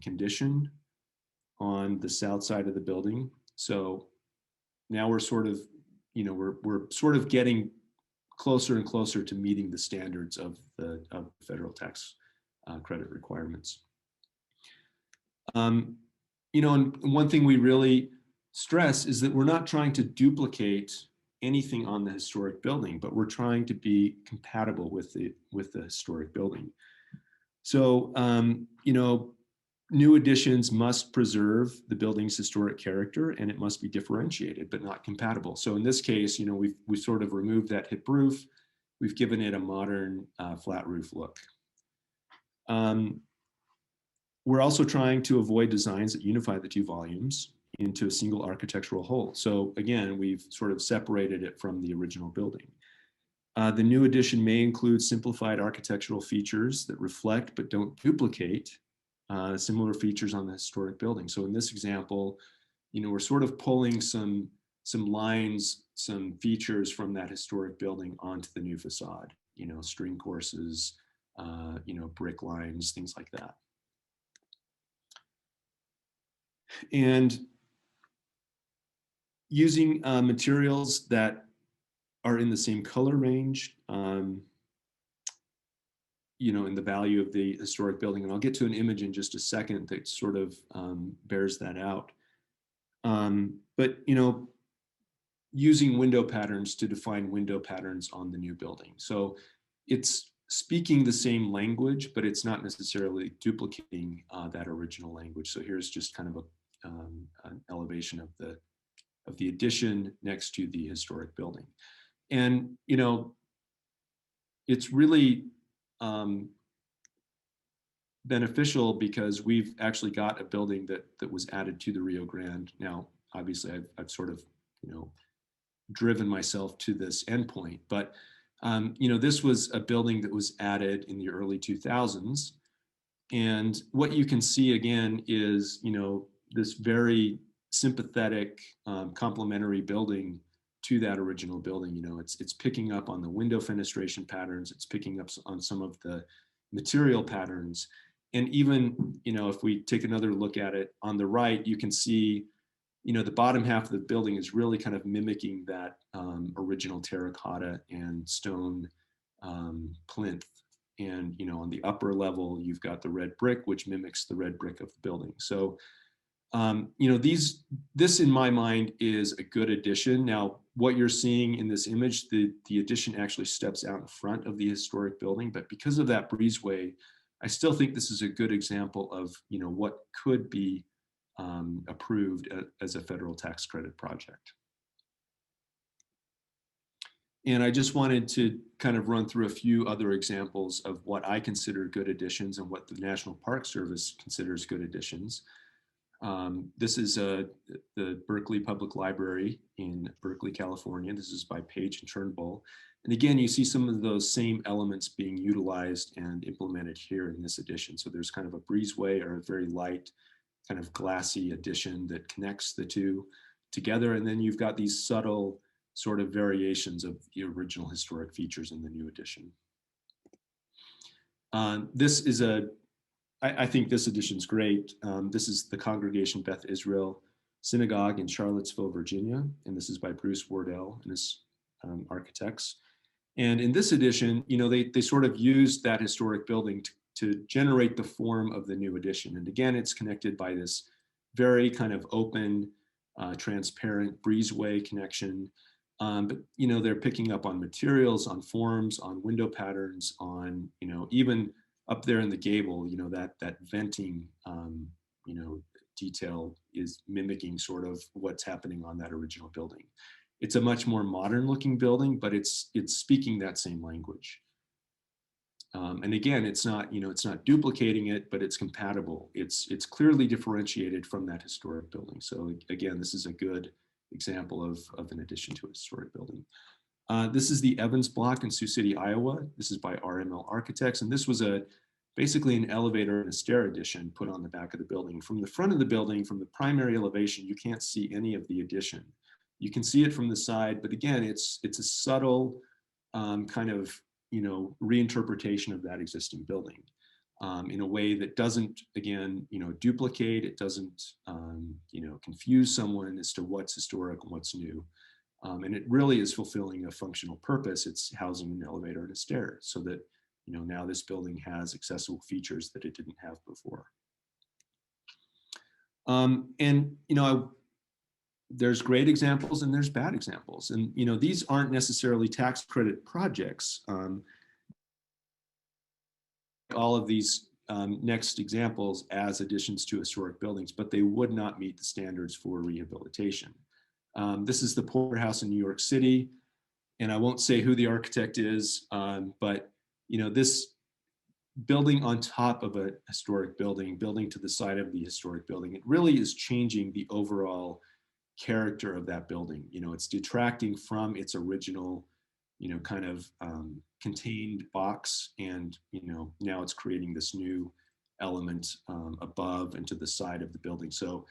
condition on the south side of the building. So now we're sort of, you know, we're sort of getting closer and closer to meeting the standards of the federal tax credit requirements. You know, and one thing we really stress is that we're not trying to duplicate anything on the historic building, but we're trying to be compatible with the historic building. So, you know, New additions must preserve the building's historic character, and it must be differentiated but not compatible. So in this case, we've sort of removed that hip roof. We've given it a modern flat roof look. We're also trying to avoid designs that unify the two volumes into a single architectural whole. So again, we've sort of separated it from the original building. The new addition may include simplified architectural features that reflect but don't duplicate similar features on the historic building. So in this example, we're sort of pulling some lines, some features from that historic building onto the new facade, string courses, brick lines, things like that. And using materials that are in the same color range, in the value of the historic building. And I'll get to an image in just a second that sort of bears that out. But, using window patterns to define window patterns on the new building. So it's speaking the same language, but it's not necessarily duplicating that original language. So here's just kind of an elevation of the addition next to the historic building. And, it's really beneficial because we've actually got a building that was added to the Rio Grande. Now, obviously, I've sort of, driven myself to this endpoint, but this was a building that was added in the early 2000s. And what you can see again is, this very sympathetic, complementary building to that original building. It's picking up on the window fenestration patterns. It's picking up on some of the material patterns. And even, if we take another look at it on the right, you can see, the bottom half of the building is really kind of mimicking that original terracotta and stone plinth. And, on the upper level, you've got the red brick, which mimics the red brick of the building. So, this in my mind is a good addition. Now, what you're seeing in this image, the addition actually steps out in front of the historic building, but because of that breezeway, I still think this is a good example of, what could be approved as a federal tax credit project. And I just wanted to kind of run through a few other examples of what I consider good additions and what the National Park Service considers good additions. This is the Berkeley Public Library in Berkeley, California. This is by Page and Turnbull. And again, you see some of those same elements being utilized and implemented here in this edition. So there's kind of a breezeway or a very light kind of glassy addition that connects the two together. And then you've got these subtle sort of variations of the original historic features in the new edition. This is I think this edition's great. This is the Congregation Beth Israel Synagogue in Charlottesville, Virginia. And this is by Bruce Wardell and his architects. And in this edition, they sort of used that historic building to generate the form of the new edition. And again, it's connected by this very kind of open, transparent breezeway connection. But, they're picking up on materials, on forms, on window patterns, on, even up there in the gable, that venting, detail is mimicking sort of what's happening on that original building. It's a much more modern looking building, but it's speaking that same language. And again, it's not duplicating it, but it's compatible. It's clearly differentiated from that historic building. So again, this is a good example of an addition to a historic building. This is the Evans Block in Sioux City, Iowa. This is by RML Architects. And this was basically an elevator and a stair addition put on the back of the building. From the front of the building, from the primary elevation, you can't see any of the addition. You can see it from the side, but again, it's a subtle kind of reinterpretation of that existing building in a way that doesn't, again, duplicate. It doesn't, confuse someone as to what's historic and what's new. And it really is fulfilling a functional purpose. It's housing an elevator and a stair so that, now this building has accessible features that it didn't have before. There's great examples and there's bad examples. And, these aren't necessarily tax credit projects. All of these next examples as additions to historic buildings, but they would not meet the standards for rehabilitation. This is the Porter House in New York City, and I won't say who the architect is, but this building on top of a historic building, building to the side of the historic building, it really is changing the overall character of that building. It's detracting from its original, kind of contained box, and now it's creating this new element above and to the side of the building. So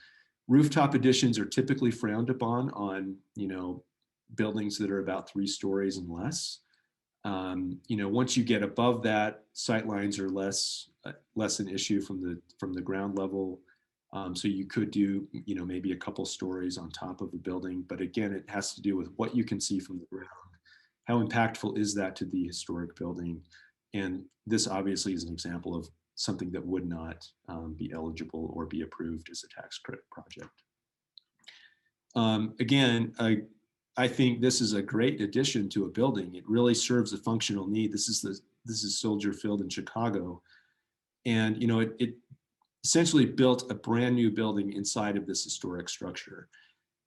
rooftop additions are typically frowned upon on buildings that are about 3 stories and less. Once you get above that, sight lines are less an issue from the ground level. So you could do maybe a couple stories on top of the building, but again, it has to do with what you can see from the ground. How impactful is that to the historic building? And this obviously is an example of something that would not be eligible or be approved as a tax credit project. Again, I think this is a great addition to a building. It really serves a functional need. This is Soldier Field in Chicago, and it essentially built a brand new building inside of this historic structure.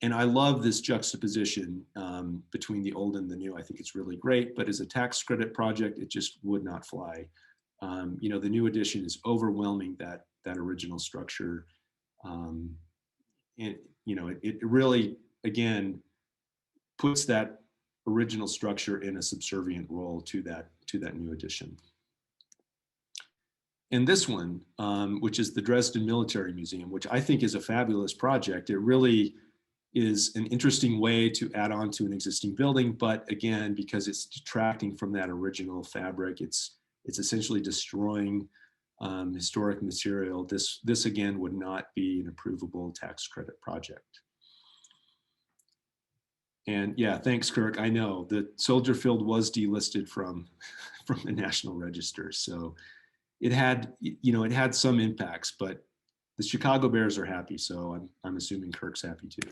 And I love this juxtaposition between the old and the new. I think it's really great, but as a tax credit project, it just would not fly. The new addition is overwhelming that original structure. It really, again, puts that original structure in a subservient role to that new addition. And this one, which is the Dresden Military Museum, which I think is a fabulous project. It really is an interesting way to add on to an existing building, but again, because it's detracting from that original fabric, it's essentially destroying historic material. This again would not be an approvable tax credit project. And yeah, thanks, Kirk. I know that Soldier Field was delisted from the National Register, so it had some impacts, but the Chicago Bears are happy, so I'm assuming Kirk's happy too.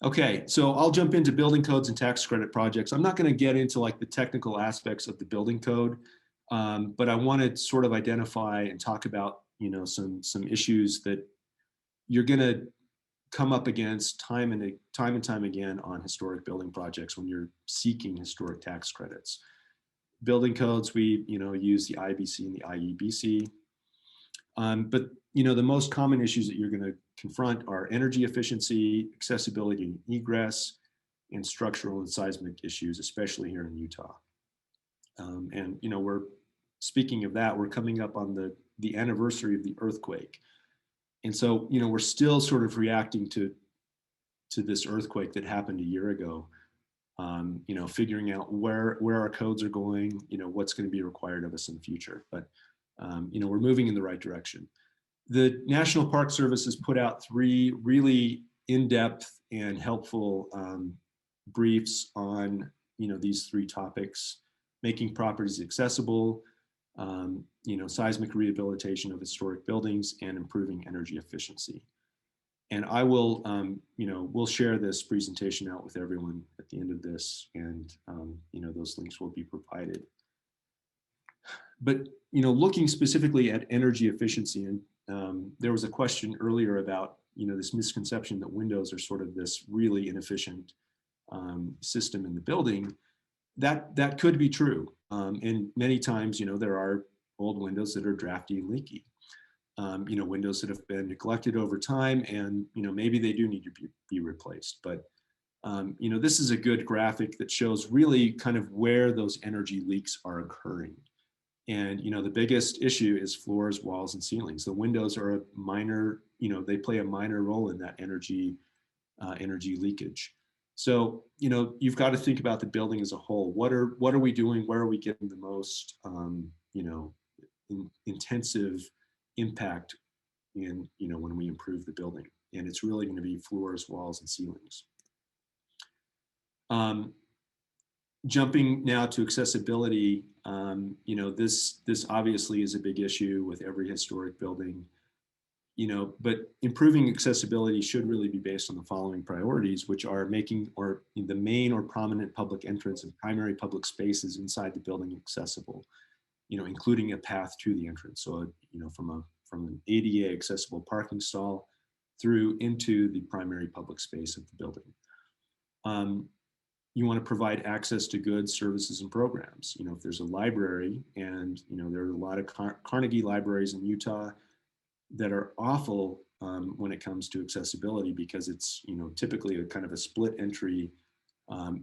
Okay, so I'll jump into building codes and tax credit projects. I'm not going to get into like the technical aspects of the building code, but I want to sort of identify and talk about some issues that you're going to come up against time and time again on historic building projects when you're seeking historic tax credits. Building codes, we use the IBC and the IEBC, but the most common issues that you're going to confront are energy efficiency, accessibility and egress, and structural and seismic issues, especially here in Utah. And we're speaking of that, we're coming up on the anniversary of the earthquake. And so, we're still sort of reacting to this earthquake that happened a year ago, figuring out where our codes are going, what's going to be required of us in the future. But, we're moving in the right direction. The National Park Service has put out 3 really in-depth and helpful briefs on, these 3 topics: making properties accessible, seismic rehabilitation of historic buildings, and improving energy efficiency. And I will, we'll share this presentation out with everyone at the end of this, and those links will be provided. But looking specifically at energy efficiency, and there was a question earlier about this misconception that windows are sort of this really inefficient system in the building. That could be true, and many times there are old windows that are drafty and leaky. Windows that have been neglected over time, and maybe they do need to be replaced. But this is a good graphic that shows really kind of where those energy leaks are occurring. And the biggest issue is floors, walls, and ceilings. The windows are a minor, they play a minor role in that energy leakage. So you've got to think about the building as a whole. What are we doing? Where are we getting the most intensive impact in when we improve the building? And it's really going to be floors, walls, and ceilings. Jumping now to accessibility, this obviously is a big issue with every historic building, but improving accessibility should really be based on the following priorities, which are making the main or prominent public entrance and primary public spaces inside the building accessible. including a path to the entrance. So, from an ADA accessible parking stall through into the primary public space of the building. You want to provide access to goods, services, and programs. If there's a library, and there are a lot of Carnegie libraries in Utah that are awful when it comes to accessibility, because it's typically a kind of a split entry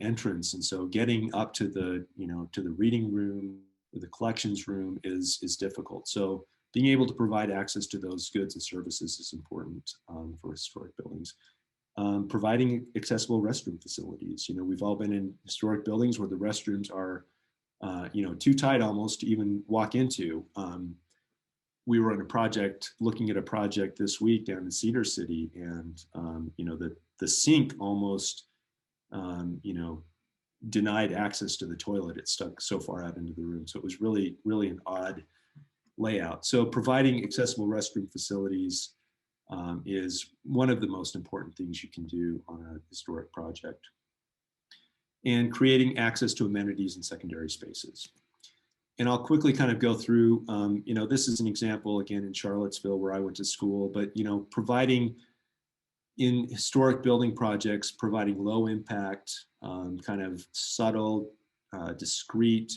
entrance, and so getting up to the to the reading room or the collections room is difficult. So being able to provide access to those goods and services is important for historic buildings. Providing accessible restroom facilities. We've all been in historic buildings where the restrooms are, too tight almost to even walk into. We were on a project, looking at a project this week down in Cedar City, and the sink almost, denied access to the toilet. It stuck so far out into the room. So it was really, really an odd layout. So providing accessible restroom facilities is one of the most important things you can do on a historic project. And creating access to amenities and secondary spaces. And I'll quickly kind of go through, this is an example again in Charlottesville where I went to school, but providing in historic building projects, providing low impact, kind of subtle, discrete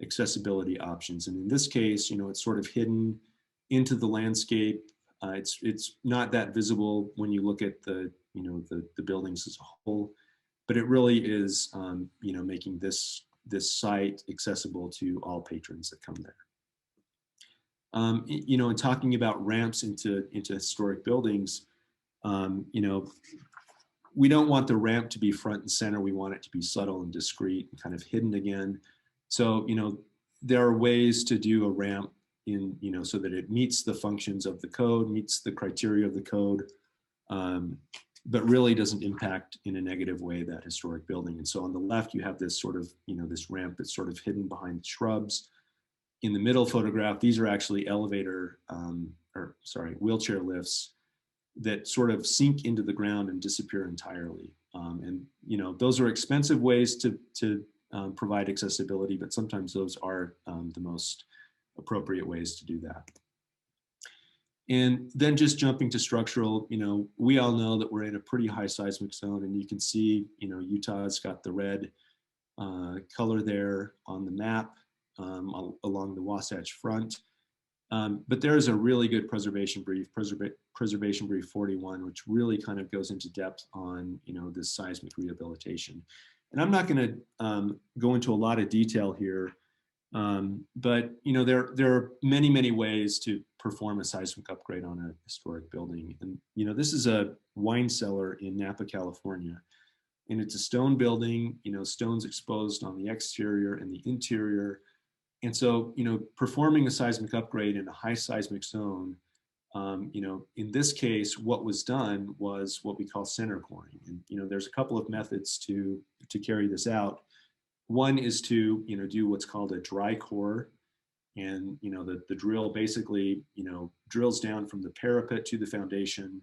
accessibility options. And in this case, it's sort of hidden into the landscape. It's not that visible when you look at the buildings as a whole, but it really is making this site accessible to all patrons that come there. And talking about ramps into historic buildings, we don't want the ramp to be front and center. We want it to be subtle and discreet and kind of hidden again. So there are ways to do a ramp in so that it meets the functions of the code, meets the criteria of the code, but really doesn't impact in a negative way that historic building. And so on the left, you have this sort of, this ramp that's sort of hidden behind shrubs. In the middle photograph, these are actually wheelchair lifts that sort of sink into the ground and disappear entirely. And those are expensive ways to provide accessibility, but sometimes those are the most appropriate ways to do that. And then just jumping to structural, we all know that we're in a pretty high seismic zone, and you can see, Utah's got the red color there on the map along the Wasatch Front. But there is a really good preservation brief, Preservation Brief 41, which really kind of goes into depth on, this seismic rehabilitation. And I'm not going to go into a lot of detail here, but there are many, many ways to perform a seismic upgrade on a historic building. And this is a wine cellar in Napa, California, and it's a stone building. Stone's exposed on the exterior and the interior. And so, performing a seismic upgrade in a high seismic zone, in this case, what was done was what we call center coring. And, there's a couple of methods to carry this out. One is to, do what's called a dry core. And, the drill basically, drills down from the parapet to the foundation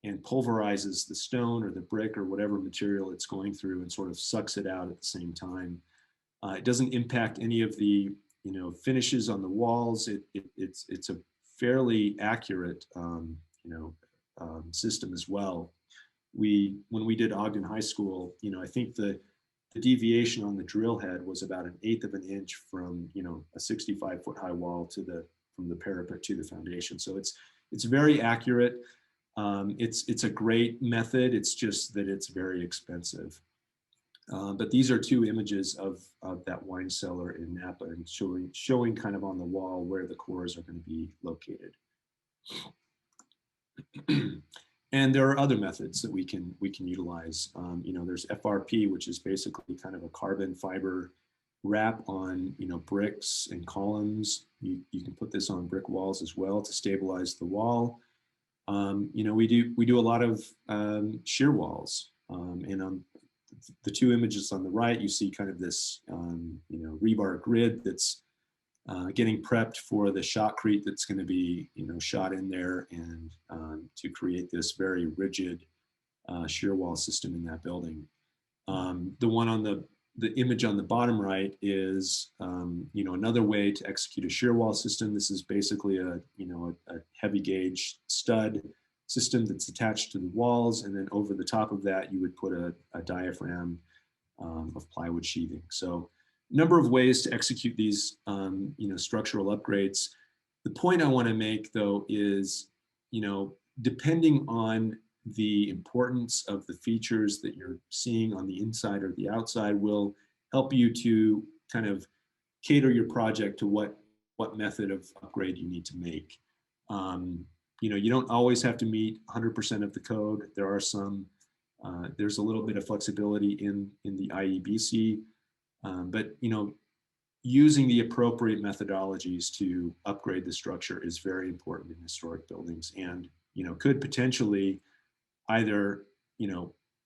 and pulverizes the stone or the brick or whatever material it's going through and sort of sucks it out at the same time. It doesn't impact any of the, finishes on the walls. It's a fairly accurate, system as well. When we did Ogden High School, I think the deviation on the drill head was about 1/8 of an inch from, a 65-foot high wall from the parapet to the foundation. So it's very accurate. It's a great method. It's just that it's very expensive. But these are two images of that wine cellar in Napa, and showing kind of on the wall where the cores are going to be located. And there are other methods that we can utilize. There's FRP, which is basically kind of a carbon fiber wrap on bricks and columns. You can put this on brick walls as well to stabilize the wall. We do a lot of shear walls, and on the two images on the right, you see kind of this rebar grid that's getting prepped for the shotcrete that's going to be shot in there, and to create this very rigid shear wall system in that building. The one on the image on the bottom right is, another way to execute a shear wall system. This is basically a heavy gauge stud system that's attached to the walls, and then over the top of that, you would put a diaphragm of plywood sheathing. So a number of ways to execute these, structural upgrades. The point I want to make, though, is, depending on the importance of the features that you're seeing on the inside or the outside will help you to kind of cater your project to what method of upgrade you need to make. You don't always have to meet 100% of the code. There are some, there's a little bit of flexibility in the IEBC, but using the appropriate methodologies to upgrade the structure is very important in historic buildings, and could potentially either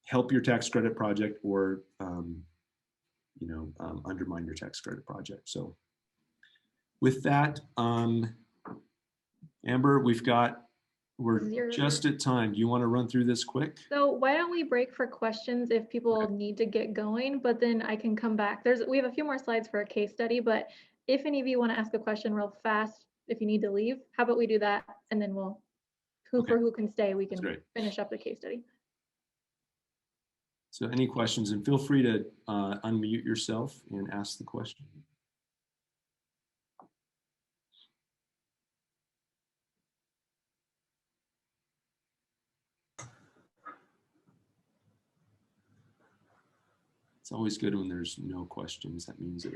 help your tax credit project or undermine your tax credit project. So with that, Amber, we're just at time. Do you want to run through this quick? So why don't we break for questions if people need to get going, but then I can come back. We have a few more slides for a case study, but if any of you want to ask a question real fast, if you need to leave, how about we do that? And then we'll, for who can stay, we can finish up the case study. So any questions, and feel free to unmute yourself and ask the question. It's always good when there's no questions. That means that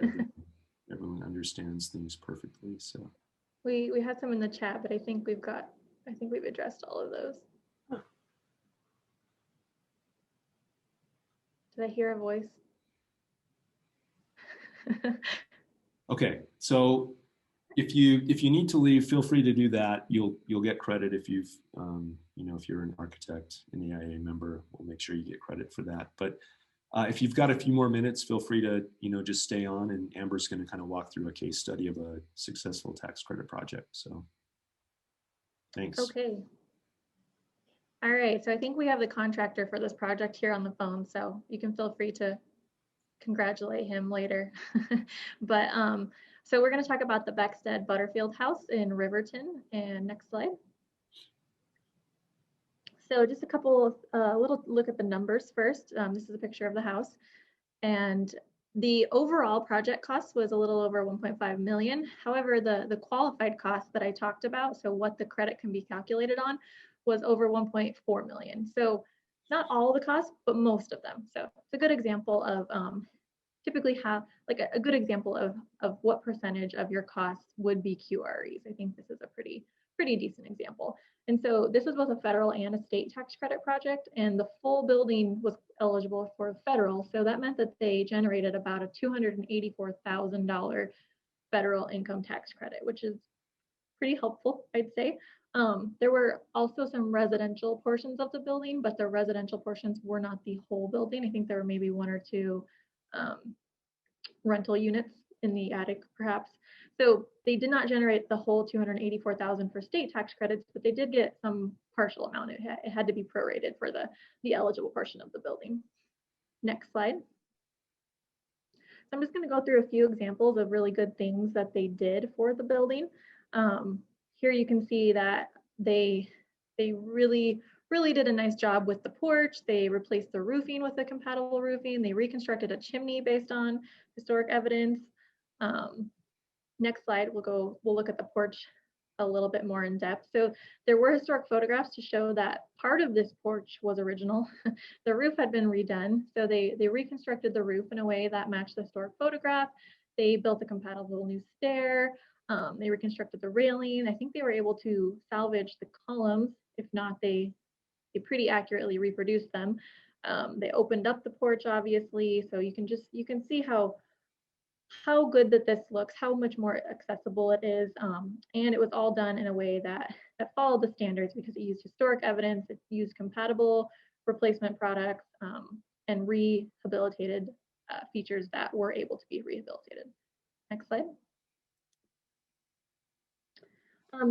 everyone understands things perfectly. So we had some in the chat, but I think we've addressed all of those. Did I hear a voice? Okay, so if you need to leave, feel free to do that. You'll get credit if you've if you're an architect, an AIA member, we'll make sure you get credit for that. But if you've got a few more minutes, feel free to just stay on, and Amber's going to kind of walk through a case study of a successful tax credit project. So thanks. Okay. All right, so I think we have the contractor for this project here on the phone, so you can feel free to congratulate him later. But so we're going to talk about the Beckstead Butterfield House in Riverton. And next slide. So just a couple of little look at the numbers first. This is a picture of the house, and the overall project cost was a little over 1.5 million. However, the qualified cost that I talked about, so what the credit can be calculated on, was over 1.4 million. So not all the costs, but most of them. So it's a good example of typically have like a good example of what percentage of your costs would be QREs. I think this is a pretty decent example. And so this is both a federal and a state tax credit project, and the full building was eligible for federal. So that meant that they generated about a $284,000 federal income tax credit, which is pretty helpful, I'd say. There were also some residential portions of the building, but the residential portions were not the whole building. I think there were maybe one or two rental units in the attic, perhaps. So they did not generate the whole $284,000 for state tax credits, but they did get some partial amount. It had to be prorated for the eligible portion of the building. Next slide. So I'm just going to go through a few examples of really good things that they did for the building. Here you can see that they really did a nice job with the porch. They replaced the roofing with a compatible roofing. They reconstructed a chimney based on historic evidence. Next slide, we'll look at the porch a little bit more in depth. So there were historic photographs to show that part of this porch was original. The roof had been redone. So they reconstructed the roof in a way that matched the historic photograph. They built a compatible new stair. They reconstructed the railing. I think they were able to salvage the columns. If not, they pretty accurately reproduced them. They opened up the porch, obviously. So you can see how good that this looks, how much more accessible it is. And it was all done in a way that followed the standards because it used historic evidence, it used compatible replacement products, and rehabilitated features that were able to be rehabilitated. Next slide.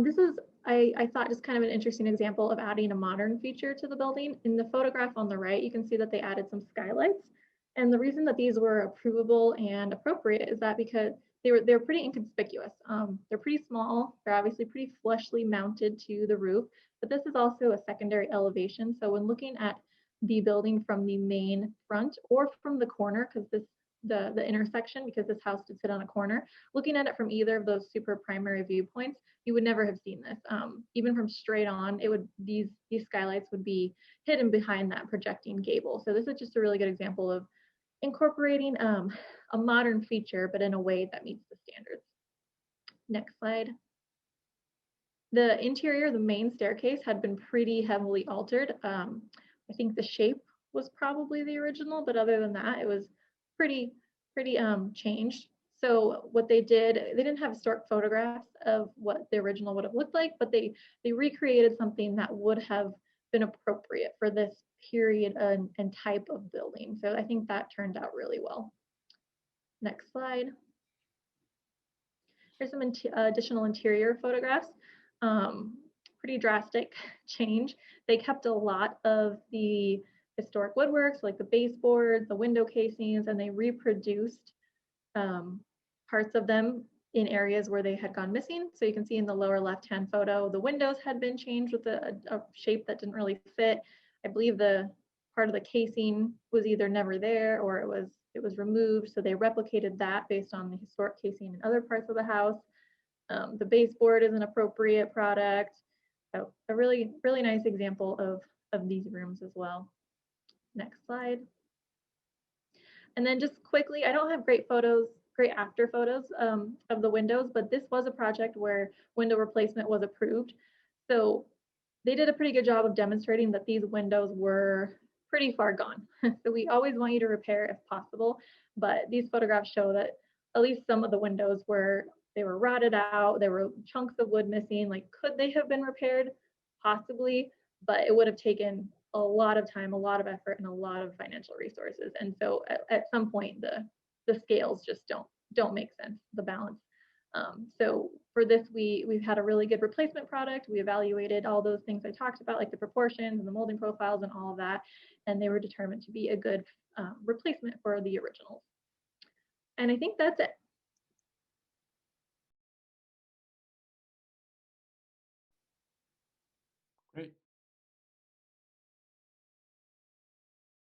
This is, I thought, just kind of an interesting example of adding a modern feature to the building. In the photograph on the right, you can see that they added some skylights. And the reason that these were approvable and appropriate is that because they're pretty inconspicuous. They're pretty small. They're obviously pretty flushly mounted to the roof, but this is also a secondary elevation. So when looking at the building from the main front or from the corner, because the intersection, because this house did sit on a corner, looking at it from either of those super primary viewpoints, you would never have seen this. Even from straight on, it would these skylights would be hidden behind that projecting gable. So this is just a really good example of incorporating a modern feature, but in a way that meets the standards. Next slide. The interior, the main staircase, had been pretty heavily altered. I think the shape was probably the original, but other than that, it was pretty changed. So what they did, they didn't have historic photographs of what the original would have looked like, but they recreated something that would have been appropriate for this period and type of building. So I think that turned out really well. Next slide. Here's some additional interior photographs. Pretty drastic change. They kept a lot of the historic woodworks, like the baseboards, the window casings, and they reproduced parts of them in areas where they had gone missing. So you can see in the lower left-hand photo, the windows had been changed with a shape that didn't really fit. I believe the part of the casing was either never there or it was removed. So they replicated that based on the historic casing in other parts of the house. The baseboard is an appropriate product. So a really nice example of these rooms as well. Next slide. And then just quickly, I don't have great after photos of the windows, but this was a project where window replacement was approved. So they did a pretty good job of demonstrating that these windows were pretty far gone. So we always want you to repair if possible, but these photographs show that at least some of the windows were rotted out. There were chunks of wood missing. Like, could they have been repaired? Possibly, but it would have taken a lot of time, a lot of effort, and a lot of financial resources. And so at some point, the scales just don't make sense, the balance. So for this, we've had a really good replacement product. We evaluated all those things I talked about, like the proportions and the molding profiles and all of that, and they were determined to be a good replacement for the originals. And I think that's it.